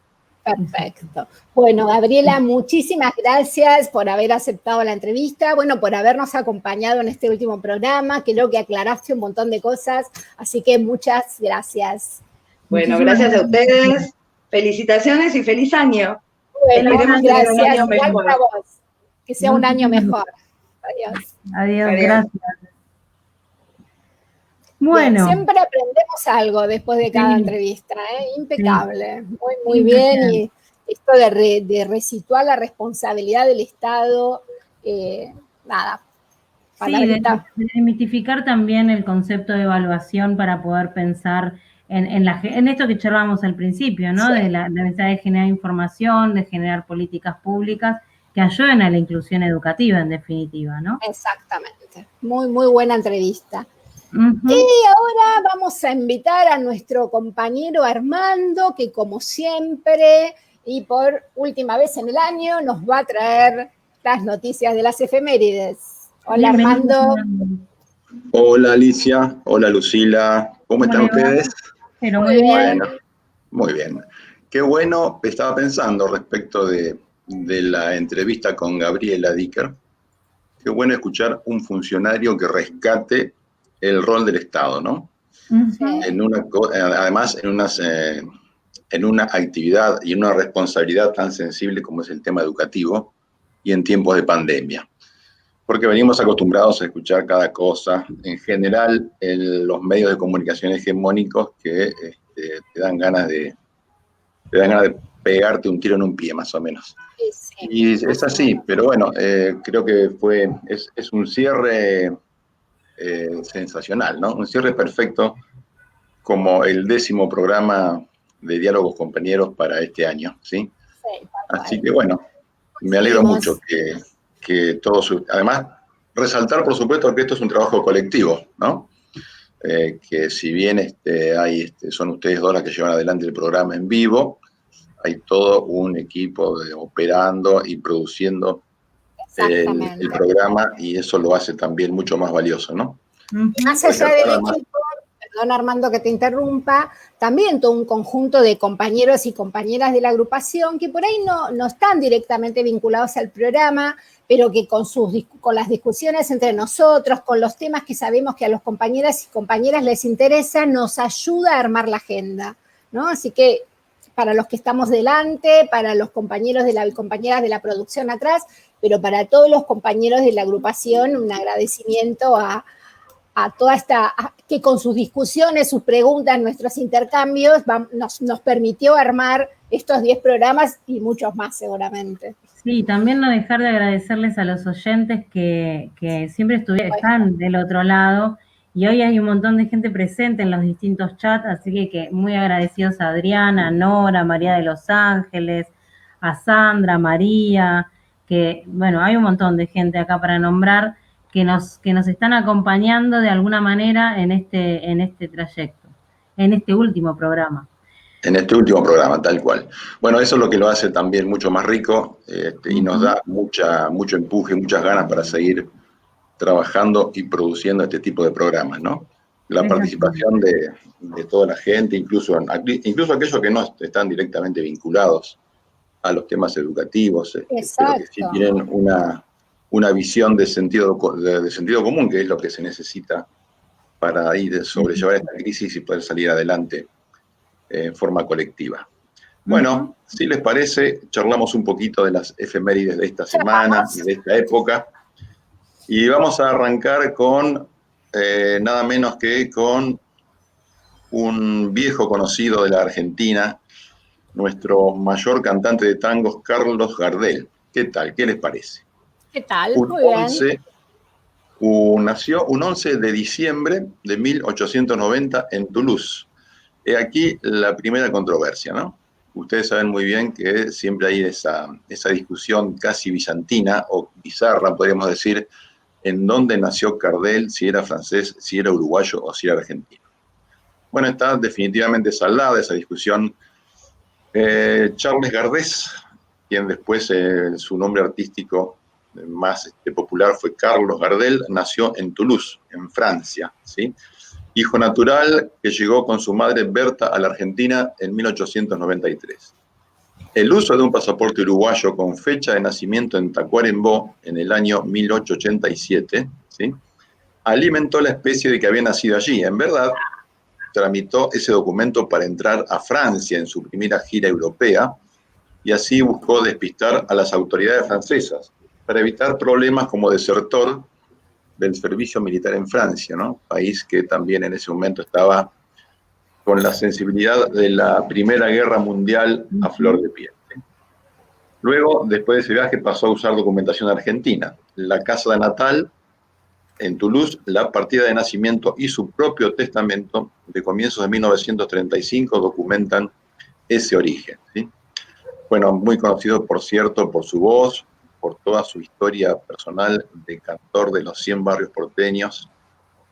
Perfecto. Bueno, Gabriela, muchísimas gracias por haber aceptado la entrevista, bueno, por habernos acompañado en este último programa, creo que aclaraste un montón de cosas, así que muchas gracias. Bueno, gracias a ustedes, felicitaciones y feliz año. Bueno, gracias, igual para vos, que sea un año mejor. Adiós. Adiós, gracias. Bueno. Bien, siempre aprendemos algo después de cada entrevista, impecable, muy bien, y esto de resituar la responsabilidad del Estado, nada. Sí, de desmitificar también el concepto de evaluación para poder pensar en esto que charlábamos al principio, ¿no? Sí. De la necesidad de generar información, de generar políticas públicas que ayuden a la inclusión educativa, en definitiva, ¿no? Exactamente. Muy buena entrevista. Y ahora vamos a invitar a nuestro compañero Armando, que como siempre y por última vez en el año nos va a traer las noticias de las efemérides. Hola, Armando. Hola, Alicia. Hola, Lucila. ¿Cómo están ustedes? Pero muy bien. Bueno, muy bien. Qué bueno, estaba pensando respecto de la entrevista con Gabriela Dicker. Qué bueno escuchar un funcionario que rescate el rol del Estado, ¿no? Sí. Además, en unas en una actividad y en una responsabilidad tan sensible como es el tema educativo y en tiempos de pandemia. Porque venimos acostumbrados a escuchar cada cosa, en general en los medios de comunicación hegemónicos que te dan ganas de pegarte un tiro en un pie, más o menos. Sí. Y es así, pero bueno, creo que es un cierre sensacional, ¿no? Un cierre perfecto, como el 10º programa de Diálogos Compañeros para este año, ¿sí? Sí, así que bueno, me alegro mucho que todos, además, resaltar por supuesto que esto es un trabajo colectivo, ¿no? Que si bien son ustedes dos las que llevan adelante el programa en vivo, hay todo un equipo operando y produciendo el programa, y eso lo hace también mucho más valioso, ¿no? Más allá del equipo, perdón Armando que te interrumpa, también todo un conjunto de compañeros y compañeras de la agrupación que por ahí no están directamente vinculados al programa, pero que con las discusiones entre nosotros, con los temas que sabemos que a los compañeras y compañeras les interesa, nos ayuda a armar la agenda, ¿no? Así que para los que estamos delante, para los compañeros y compañeras de la producción atrás, pero para todos los compañeros de la agrupación, un agradecimiento a toda que con sus discusiones, sus preguntas, nuestros intercambios, nos permitió armar estos 10 programas y muchos más seguramente. Sí, también no dejar de agradecerles a los oyentes que siempre están del otro lado, y hoy hay un montón de gente presente en los distintos chats, así que muy agradecidos a Adriana, a Nora, a María de los Ángeles, a Sandra, a María, que bueno, hay un montón de gente acá para nombrar, que nos están acompañando de alguna manera en este trayecto, en este último programa. En este último programa, tal cual. Bueno, eso es lo que lo hace también mucho más rico, y nos da mucho empuje, muchas ganas para seguir trabajando y produciendo este tipo de programas, ¿no? La participación de toda la gente, incluso aquellos que no están directamente vinculados a los temas educativos, pero que sí tienen una visión de sentido común, que es lo que se necesita para sobrellevar esta crisis y poder salir adelante en forma colectiva. Bueno, si les parece, charlamos un poquito de las efemérides de esta semana y de esta época, y vamos a arrancar con nada menos que con un viejo conocido de la Argentina, nuestro mayor cantante de tangos, Carlos Gardel. ¿Qué tal? ¿Qué les parece? ¿Qué tal? Muy bien. Nació un 11 de diciembre de 1890 en Toulouse. He aquí la primera controversia, ¿no? Ustedes saben muy bien que siempre hay esa discusión casi bizantina o bizarra, podríamos decir, en dónde nació Gardel, si era francés, si era uruguayo o si era argentino. Bueno, está definitivamente saldada esa discusión. Charles Gardés, quien después su nombre artístico más popular fue Carlos Gardel, nació en Toulouse, en Francia, ¿sí? Hijo natural que llegó con su madre Berta a la Argentina en 1893. El uso de un pasaporte uruguayo con fecha de nacimiento en Tacuarembó en el año 1887, ¿sí?, alimentó la especie de que había nacido allí. En verdad, tramitó ese documento para entrar a Francia en su primera gira europea y así buscó despistar a las autoridades francesas para evitar problemas como desertor del servicio militar en Francia, ¿no? País que también en ese momento estaba con la sensibilidad de la Primera Guerra Mundial a flor de piel. Luego, después de ese viaje, pasó a usar documentación argentina. La casa natal en Toulouse, la partida de nacimiento y su propio testamento de comienzos de 1935 documentan ese origen, ¿sí? Bueno, muy conocido, por cierto, por su voz, por toda su historia personal de cantor de los 100 barrios porteños.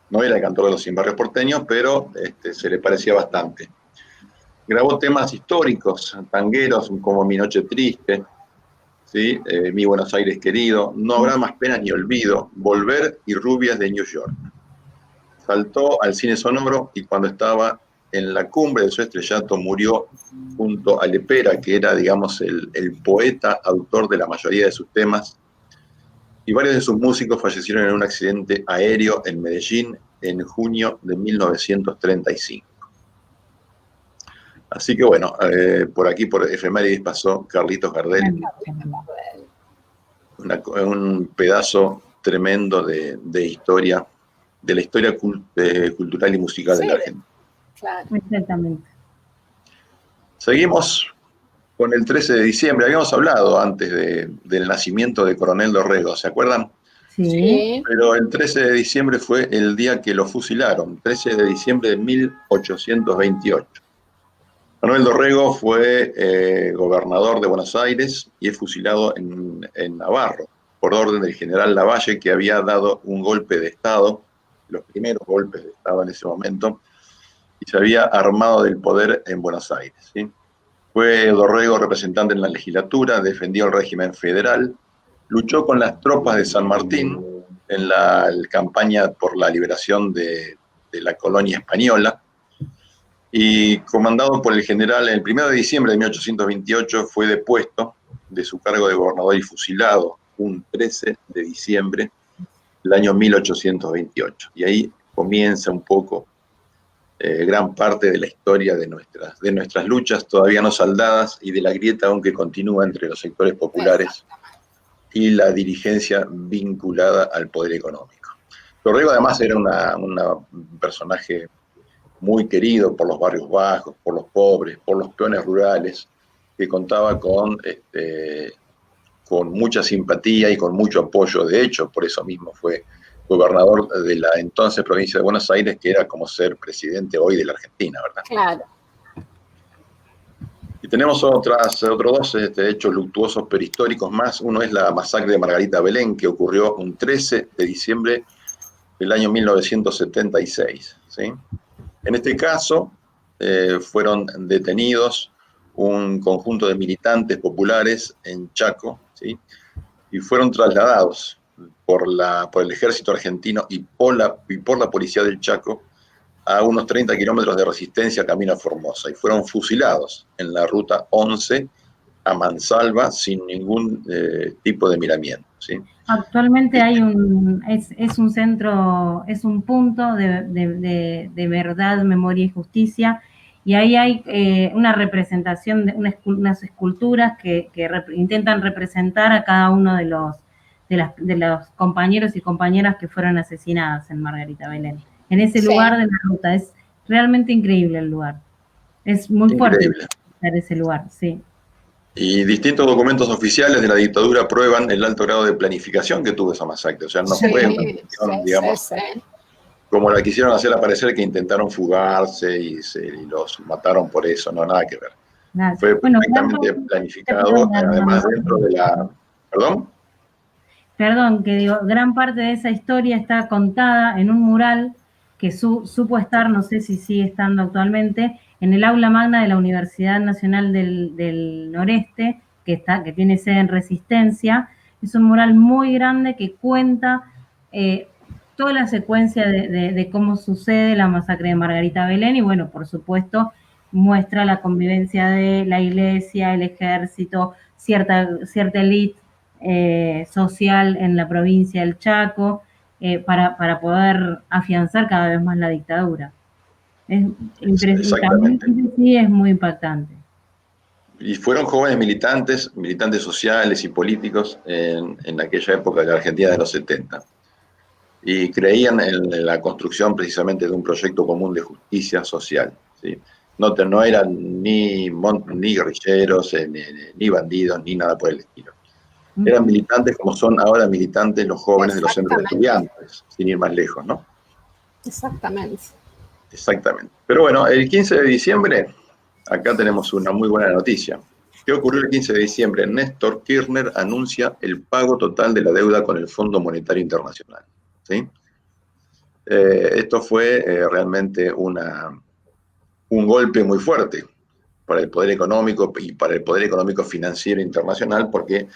No era el cantor de los 100 barrios porteños, pero se le parecía bastante. Grabó temas históricos, tangueros, como Mi Noche Triste, ¿sí? Mi Buenos Aires Querido, No Habrá Más Penas ni Olvido, Volver y Rubias de New York. Saltó al cine sonoro y cuando estaba en la cumbre de su estrellato murió junto a Lepera, que era, digamos, el poeta, autor de la mayoría de sus temas, y varios de sus músicos fallecieron en un accidente aéreo en Medellín en junio de 1935. Así que bueno, por aquí, por efemérides, pasó Carlitos Gardel, un pedazo tremendo de historia, de la historia cultural y musical de la Argentina. Claro. Exactamente. Seguimos con el 13 de diciembre. Habíamos hablado antes del nacimiento de Coronel Dorrego, ¿se acuerdan? Sí. Pero el 13 de diciembre fue el día que lo fusilaron, 13 de diciembre de 1828. Manuel Dorrego fue gobernador de Buenos Aires y es fusilado en Navarro, por orden del general Lavalle, que había dado un golpe de Estado, los primeros golpes de Estado en ese momento, y se había armado del poder en Buenos Aires, ¿sí? Fue Dorrego representante en la legislatura, defendió el régimen federal, luchó con las tropas de San Martín en la campaña por la liberación de la colonia española, y comandado por el general, el 1 de diciembre de 1828 fue depuesto de su cargo de gobernador y fusilado un 13 de diciembre del año 1828. Y ahí comienza un poco gran parte de la historia de nuestras luchas todavía no saldadas y de la grieta aún que continúa entre los sectores populares y la dirigencia vinculada al poder económico. Dorrego además era un personaje muy querido por los barrios bajos, por los pobres, por los peones rurales, que contaba con mucha simpatía y con mucho apoyo. De hecho, por eso mismo fue gobernador de la entonces provincia de Buenos Aires, que era como ser presidente hoy de la Argentina, ¿verdad? Claro. Y tenemos otros dos hechos luctuosos pero históricos más. Uno es la masacre de Margarita Belén, que ocurrió un 13 de diciembre del año 1976, ¿sí? En este caso, fueron detenidos un conjunto de militantes populares en Chaco, ¿sí? Y fueron trasladados por el ejército argentino y por la policía del Chaco a unos 30 kilómetros de Resistencia camino a Formosa, y fueron fusilados en la ruta 11 a mansalva sin ningún tipo de miramiento, ¿sí? Actualmente hay es un centro, es un punto de verdad, memoria y justicia, y ahí hay una representación, unas esculturas que intentan representar a cada uno de los compañeros y compañeras que fueron asesinadas en Margarita Belén. En ese lugar de la ruta, es realmente increíble el lugar. Es muy fuerte ese lugar, sí. Y distintos documentos oficiales de la dictadura prueban el alto grado de planificación que tuvo esa masacre. O sea, no fue una cuestión, digamos, como la quisieron hacer aparecer, que intentaron fugarse y los mataron por eso. No, nada que ver. Fue perfectamente planificado, además dentro de la... ¿Perdón? Perdón, que digo, gran parte de esa historia está contada en un mural que supo estar, no sé si sigue estando actualmente, en el aula magna de la Universidad Nacional del Noreste, que tiene sede en Resistencia. Es un mural muy grande que cuenta toda la secuencia de cómo sucede la masacre de Margarita Belén, y bueno, por supuesto, muestra la convivencia de la iglesia, el ejército, cierta élite social en la provincia del Chaco, para poder afianzar cada vez más la dictadura. Es impresionante, sí, es muy impactante. Y fueron jóvenes militantes sociales y políticos en aquella época de la Argentina de los 70. Y creían en la construcción precisamente de un proyecto común de justicia social, ¿sí? No eran ni guerrilleros, ni bandidos, ni nada por el estilo. Eran militantes como son ahora militantes los jóvenes de los centros de estudiantes, sin ir más lejos, ¿no? Exactamente. Pero bueno, el 15 de diciembre, acá tenemos una muy buena noticia. ¿Qué ocurrió el 15 de diciembre? Néstor Kirchner anuncia el pago total de la deuda con el Fondo Monetario Internacional, ¿sí? Esto fue realmente un golpe muy fuerte para el poder económico y para el poder económico financiero internacional, porque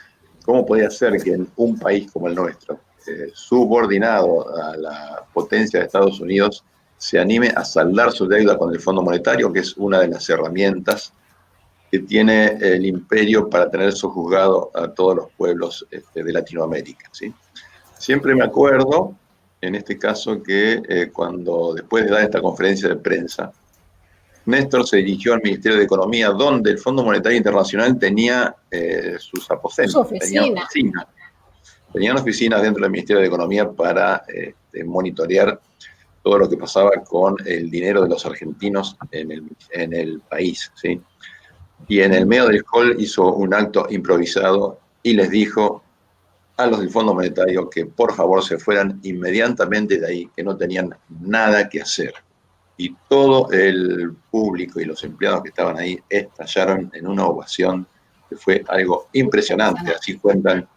¿cómo podía ser que en un país como el nuestro, subordinado a la potencia de Estados Unidos, se anime a saldar su deuda con el Fondo Monetario, que es una de las herramientas que tiene el imperio para tener sojuzgado a todos los pueblos de Latinoamérica, ¿sí? Siempre me acuerdo, en este caso, que cuando después de dar esta conferencia de prensa, Néstor se dirigió al Ministerio de Economía, donde el Fondo Monetario Internacional tenía sus aposentos, Su oficina. tenían oficinas dentro del Ministerio de Economía para monitorear todo lo que pasaba con el dinero de los argentinos en el país, ¿sí? Y en el medio del hall hizo un acto improvisado y les dijo a los del Fondo Monetario que por favor se fueran inmediatamente de ahí, que no tenían nada que hacer. Y todo el público y los empleados que estaban ahí estallaron en una ovación que fue algo impresionante, así cuentan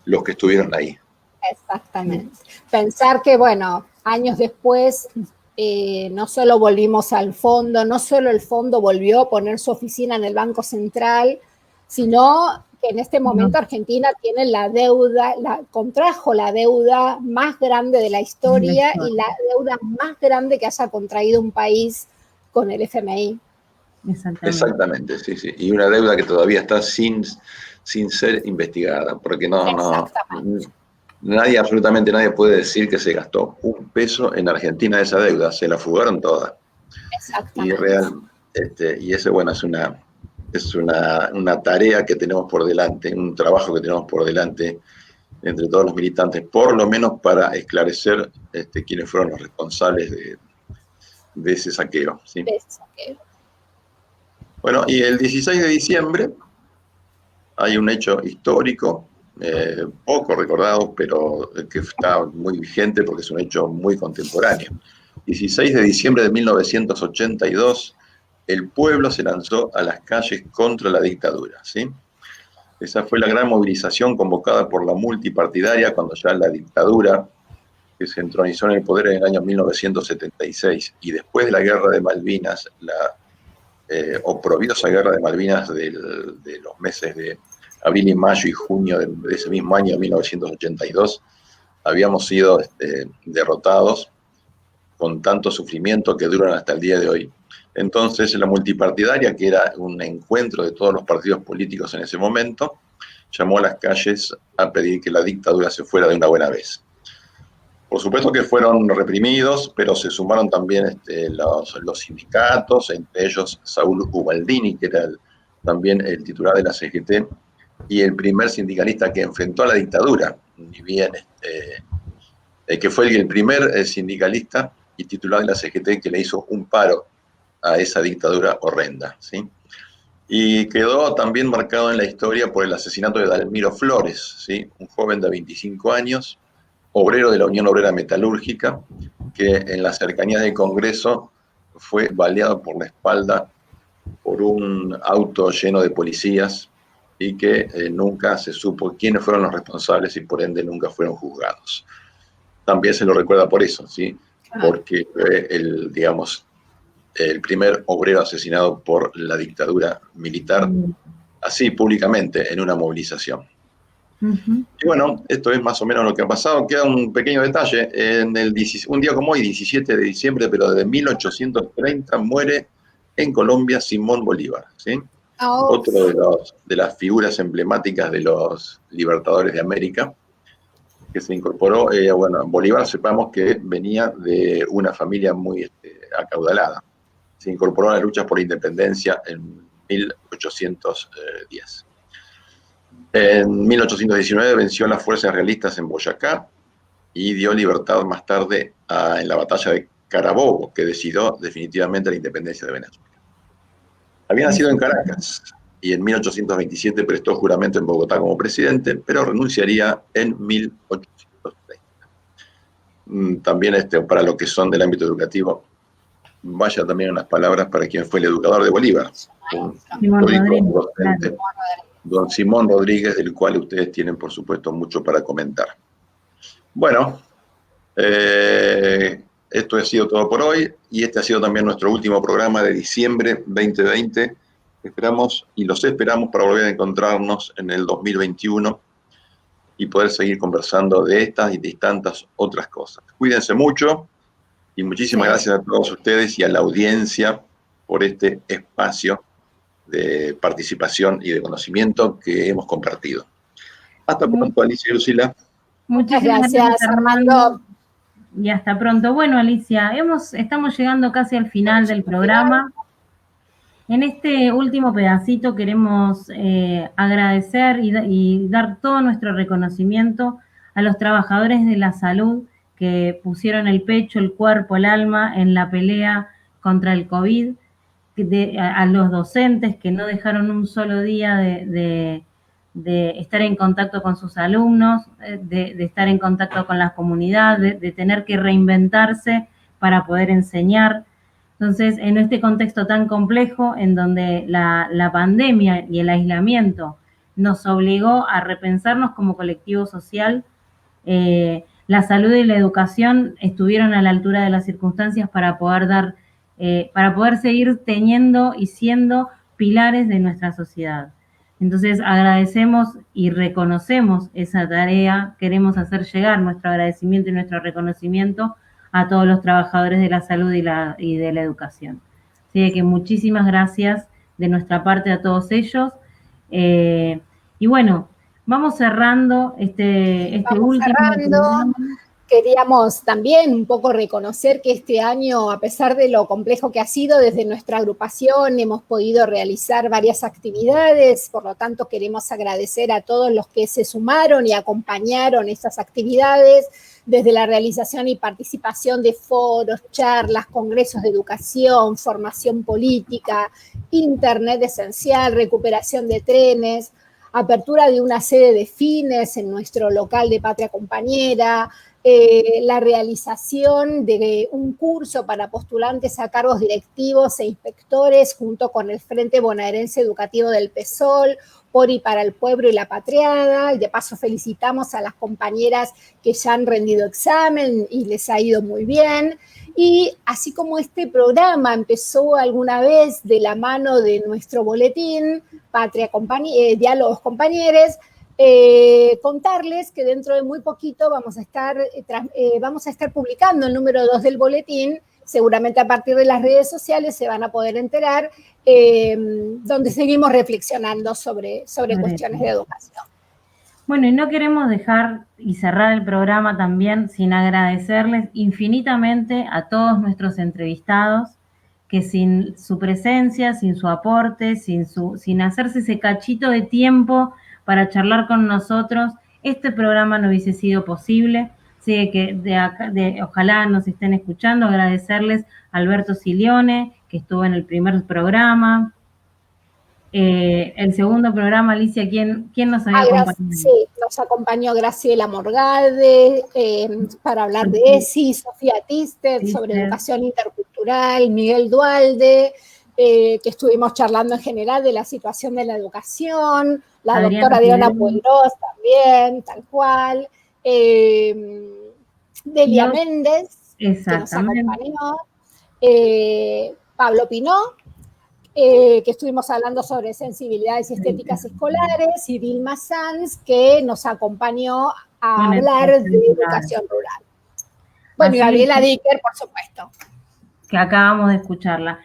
los que estuvieron ahí. Exactamente. Pensar que, bueno, años después no solo volvimos al fondo, no solo el fondo volvió a poner su oficina en el Banco Central, sino que en este momento Argentina tiene la deuda, contrajo la deuda más grande de la historia y la deuda más grande que haya contraído un país con el FMI. Exactamente, sí, sí. Y una deuda que todavía está sin ser investigada, porque nadie, absolutamente nadie puede decir que se gastó un peso en Argentina de esa deuda, se la fugaron toda. Exactamente. Y eso, bueno, es una tarea que tenemos por delante, un trabajo que tenemos por delante entre todos los militantes, por lo menos para esclarecer quiénes fueron los responsables de ese saqueo, ¿sí? De ese saqueo. Bueno, y el 16 de diciembre hay un hecho histórico, poco recordado, pero que está muy vigente porque es un hecho muy contemporáneo. 16 de diciembre de 1982, el pueblo se lanzó a las calles contra la dictadura, ¿sí? Esa fue la gran movilización convocada por la multipartidaria cuando ya la dictadura, que se entronizó en el poder en el año 1976, y después de la guerra de Malvinas, la oprobiosa guerra de Malvinas de los meses de abril y mayo y junio de ese mismo año, 1982, habíamos sido derrotados con tanto sufrimiento que duran hasta el día de hoy. Entonces, la multipartidaria, que era un encuentro de todos los partidos políticos en ese momento, llamó a las calles a pedir que la dictadura se fuera de una buena vez. Por supuesto que fueron reprimidos, pero se sumaron también los sindicatos, entre ellos Saúl Ubaldini, que era también el titular de la CGT, y el primer sindicalista que enfrentó a la dictadura, ni bien que fue el primer sindicalista y titular de la CGT que le hizo un paro a esa dictadura horrenda, ¿sí? Y quedó también marcado en la historia por el asesinato de Dalmiro Flores, ¿sí? Un joven de 25 años, obrero de la Unión Obrera Metalúrgica, que en las cercanías del Congreso fue baleado por la espalda por un auto lleno de policías y que nunca se supo quiénes fueron los responsables y por ende nunca fueron juzgados. También se lo recuerda por eso, ¿sí? Porque fue el primer obrero asesinado por la dictadura militar, así públicamente, en una movilización. Y bueno, esto es más o menos lo que ha pasado. Queda un pequeño detalle. Un día como hoy, 17 de diciembre, pero de 1830, muere en Colombia Simón Bolívar, ¿sí? Otro de las figuras emblemáticas de los libertadores de América, que se incorporó. Bueno, Bolívar, sepamos que venía de una familia muy acaudalada. Se incorporó a las luchas por la independencia en 1810. En 1819 venció a las fuerzas realistas en Boyacá y dio libertad más tarde en la batalla de Carabobo, que decidió definitivamente la independencia de Venezuela. Había nacido en Caracas y en 1827 prestó juramento en Bogotá como presidente, pero renunciaría en 1830. También para lo que son del ámbito educativo, vaya también unas palabras para quien fue el educador de Bolívar, don Simón Rodríguez, del cual ustedes tienen, por supuesto, mucho para comentar. Bueno, esto ha sido todo por hoy, y este ha sido también nuestro último programa de diciembre 2020. Esperamos y los esperamos para volver a encontrarnos en el 2021 y poder seguir conversando de estas y de tantas otras cosas. Cuídense mucho y muchísimas gracias a todos ustedes y a la audiencia por este espacio de participación y de conocimiento que hemos compartido. Hasta pronto, Alicia y Lucila. Muchas gracias, Armando. Y hasta pronto. Bueno, Alicia, estamos llegando casi al final del programa. En este último pedacito queremos agradecer y dar todo nuestro reconocimiento a los trabajadores de la salud que pusieron el pecho, el cuerpo, el alma en la pelea contra el COVID, a los docentes que no dejaron un solo día de estar en contacto con sus alumnos, de estar en contacto con la comunidad, de tener que reinventarse para poder enseñar. Entonces, en este contexto tan complejo, en donde la pandemia y el aislamiento nos obligó a repensarnos como colectivo social, la salud y la educación estuvieron a la altura de las circunstancias para poder seguir teniendo y siendo pilares de nuestra sociedad. Entonces, agradecemos y reconocemos esa tarea, queremos hacer llegar nuestro agradecimiento y nuestro reconocimiento a todos los trabajadores de la salud y de la educación. Así que muchísimas gracias de nuestra parte a todos ellos. Y bueno, vamos cerrando este último programa. Queríamos también un poco reconocer que este año, a pesar de lo complejo que ha sido, desde nuestra agrupación hemos podido realizar varias actividades, por lo tanto queremos agradecer a todos los que se sumaron y acompañaron estas actividades, desde la realización y participación de foros, charlas, congresos de educación, formación política, internet esencial, recuperación de trenes, apertura de una sede de fines en nuestro local de Patria Compañera, la realización de un curso para postulantes a cargos directivos e inspectores junto con el Frente Bonaerense Educativo del PSOL, por y para el pueblo y la patriada, y de paso felicitamos a las compañeras que ya han rendido examen y les ha ido muy bien. Y así como este programa empezó alguna vez de la mano de nuestro boletín, Diálogos Compañeros, contarles que dentro de muy poquito vamos a estar publicando el número 2 del boletín, seguramente a partir de las redes sociales se van a poder enterar, donde seguimos reflexionando sobre cuestiones de educación. Bueno, y no queremos dejar y cerrar el programa también sin agradecerles infinitamente a todos nuestros entrevistados, que sin su presencia, sin su aporte, sin hacerse ese cachito de tiempo para charlar con nosotros, este programa no hubiese sido posible. Así que ojalá nos estén escuchando, agradecerles a Alberto Silione, que estuvo en el primer programa. El segundo programa, Alicia, ¿quién nos había acompañado? Sí, nos acompañó Graciela Morgade para hablar de ESI, Sofía Tistet sobre educación intercultural, Miguel Dualde, que estuvimos charlando en general de la situación de la educación, la doctora Diana Puelros también, tal cual, Delia Méndez, que nos acompañó, Pablo Pinó, que estuvimos hablando sobre sensibilidades y estéticas escolares, y Vilma Sanz, que nos acompañó a hablar de educación rural. Bueno, y Gabriela Dicker, por supuesto. Que acabamos de escucharla.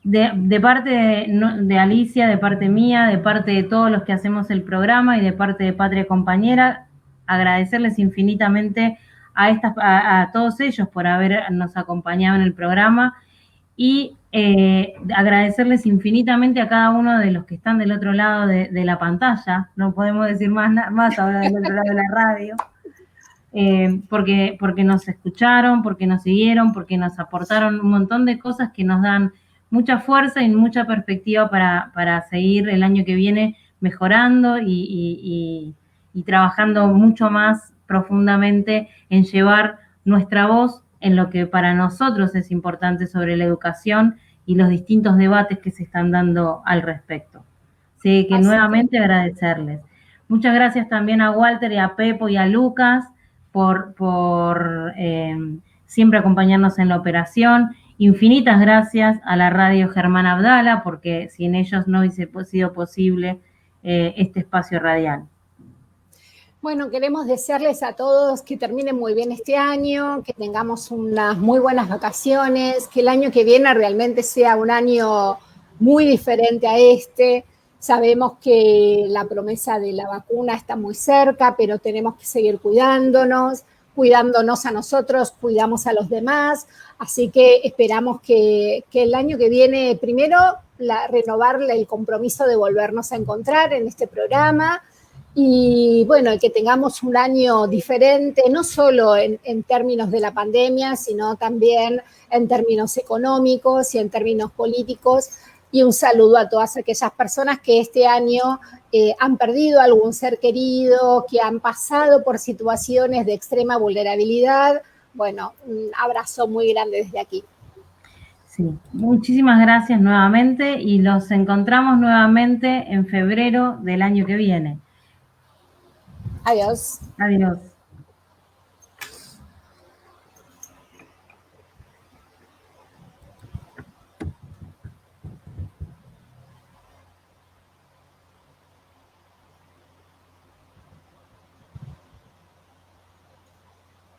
De parte de Alicia, de parte mía, de parte de todos los que hacemos el programa y de parte de Patria Compañera, agradecerles infinitamente a todos ellos por habernos acompañado en el programa y agradecerles infinitamente a cada uno de los que están del otro lado de la pantalla, no podemos decir más ahora del otro lado de la radio, porque nos escucharon, porque nos siguieron, porque nos aportaron un montón de cosas que nos dan mucha fuerza y mucha perspectiva para seguir el año que viene mejorando y trabajando mucho más profundamente en llevar nuestra voz en lo que para nosotros es importante sobre la educación y los distintos debates que se están dando al respecto. Así que nuevamente agradecerles. Muchas gracias también a Walter y a Pepo y a Lucas por siempre acompañarnos en la operación. Infinitas gracias a la radio Germán Abdala, porque sin ellos no hubiese sido posible este espacio radial. Bueno, queremos desearles a todos que terminen muy bien este año, que tengamos unas muy buenas vacaciones, que el año que viene realmente sea un año muy diferente a este. Sabemos que la promesa de la vacuna está muy cerca, pero tenemos que seguir cuidándonos a nosotros, cuidamos a los demás. Así que esperamos que el año que viene, primero, renovar el compromiso de volvernos a encontrar en este programa. Y bueno, que tengamos un año diferente, no solo en términos de la pandemia, sino también en términos económicos y en términos políticos. Y un saludo a todas aquellas personas que este año han perdido algún ser querido, que han pasado por situaciones de extrema vulnerabilidad. Bueno, un abrazo muy grande desde aquí. Sí, muchísimas gracias nuevamente y los encontramos nuevamente en febrero del año que viene. Adiós. Adiós.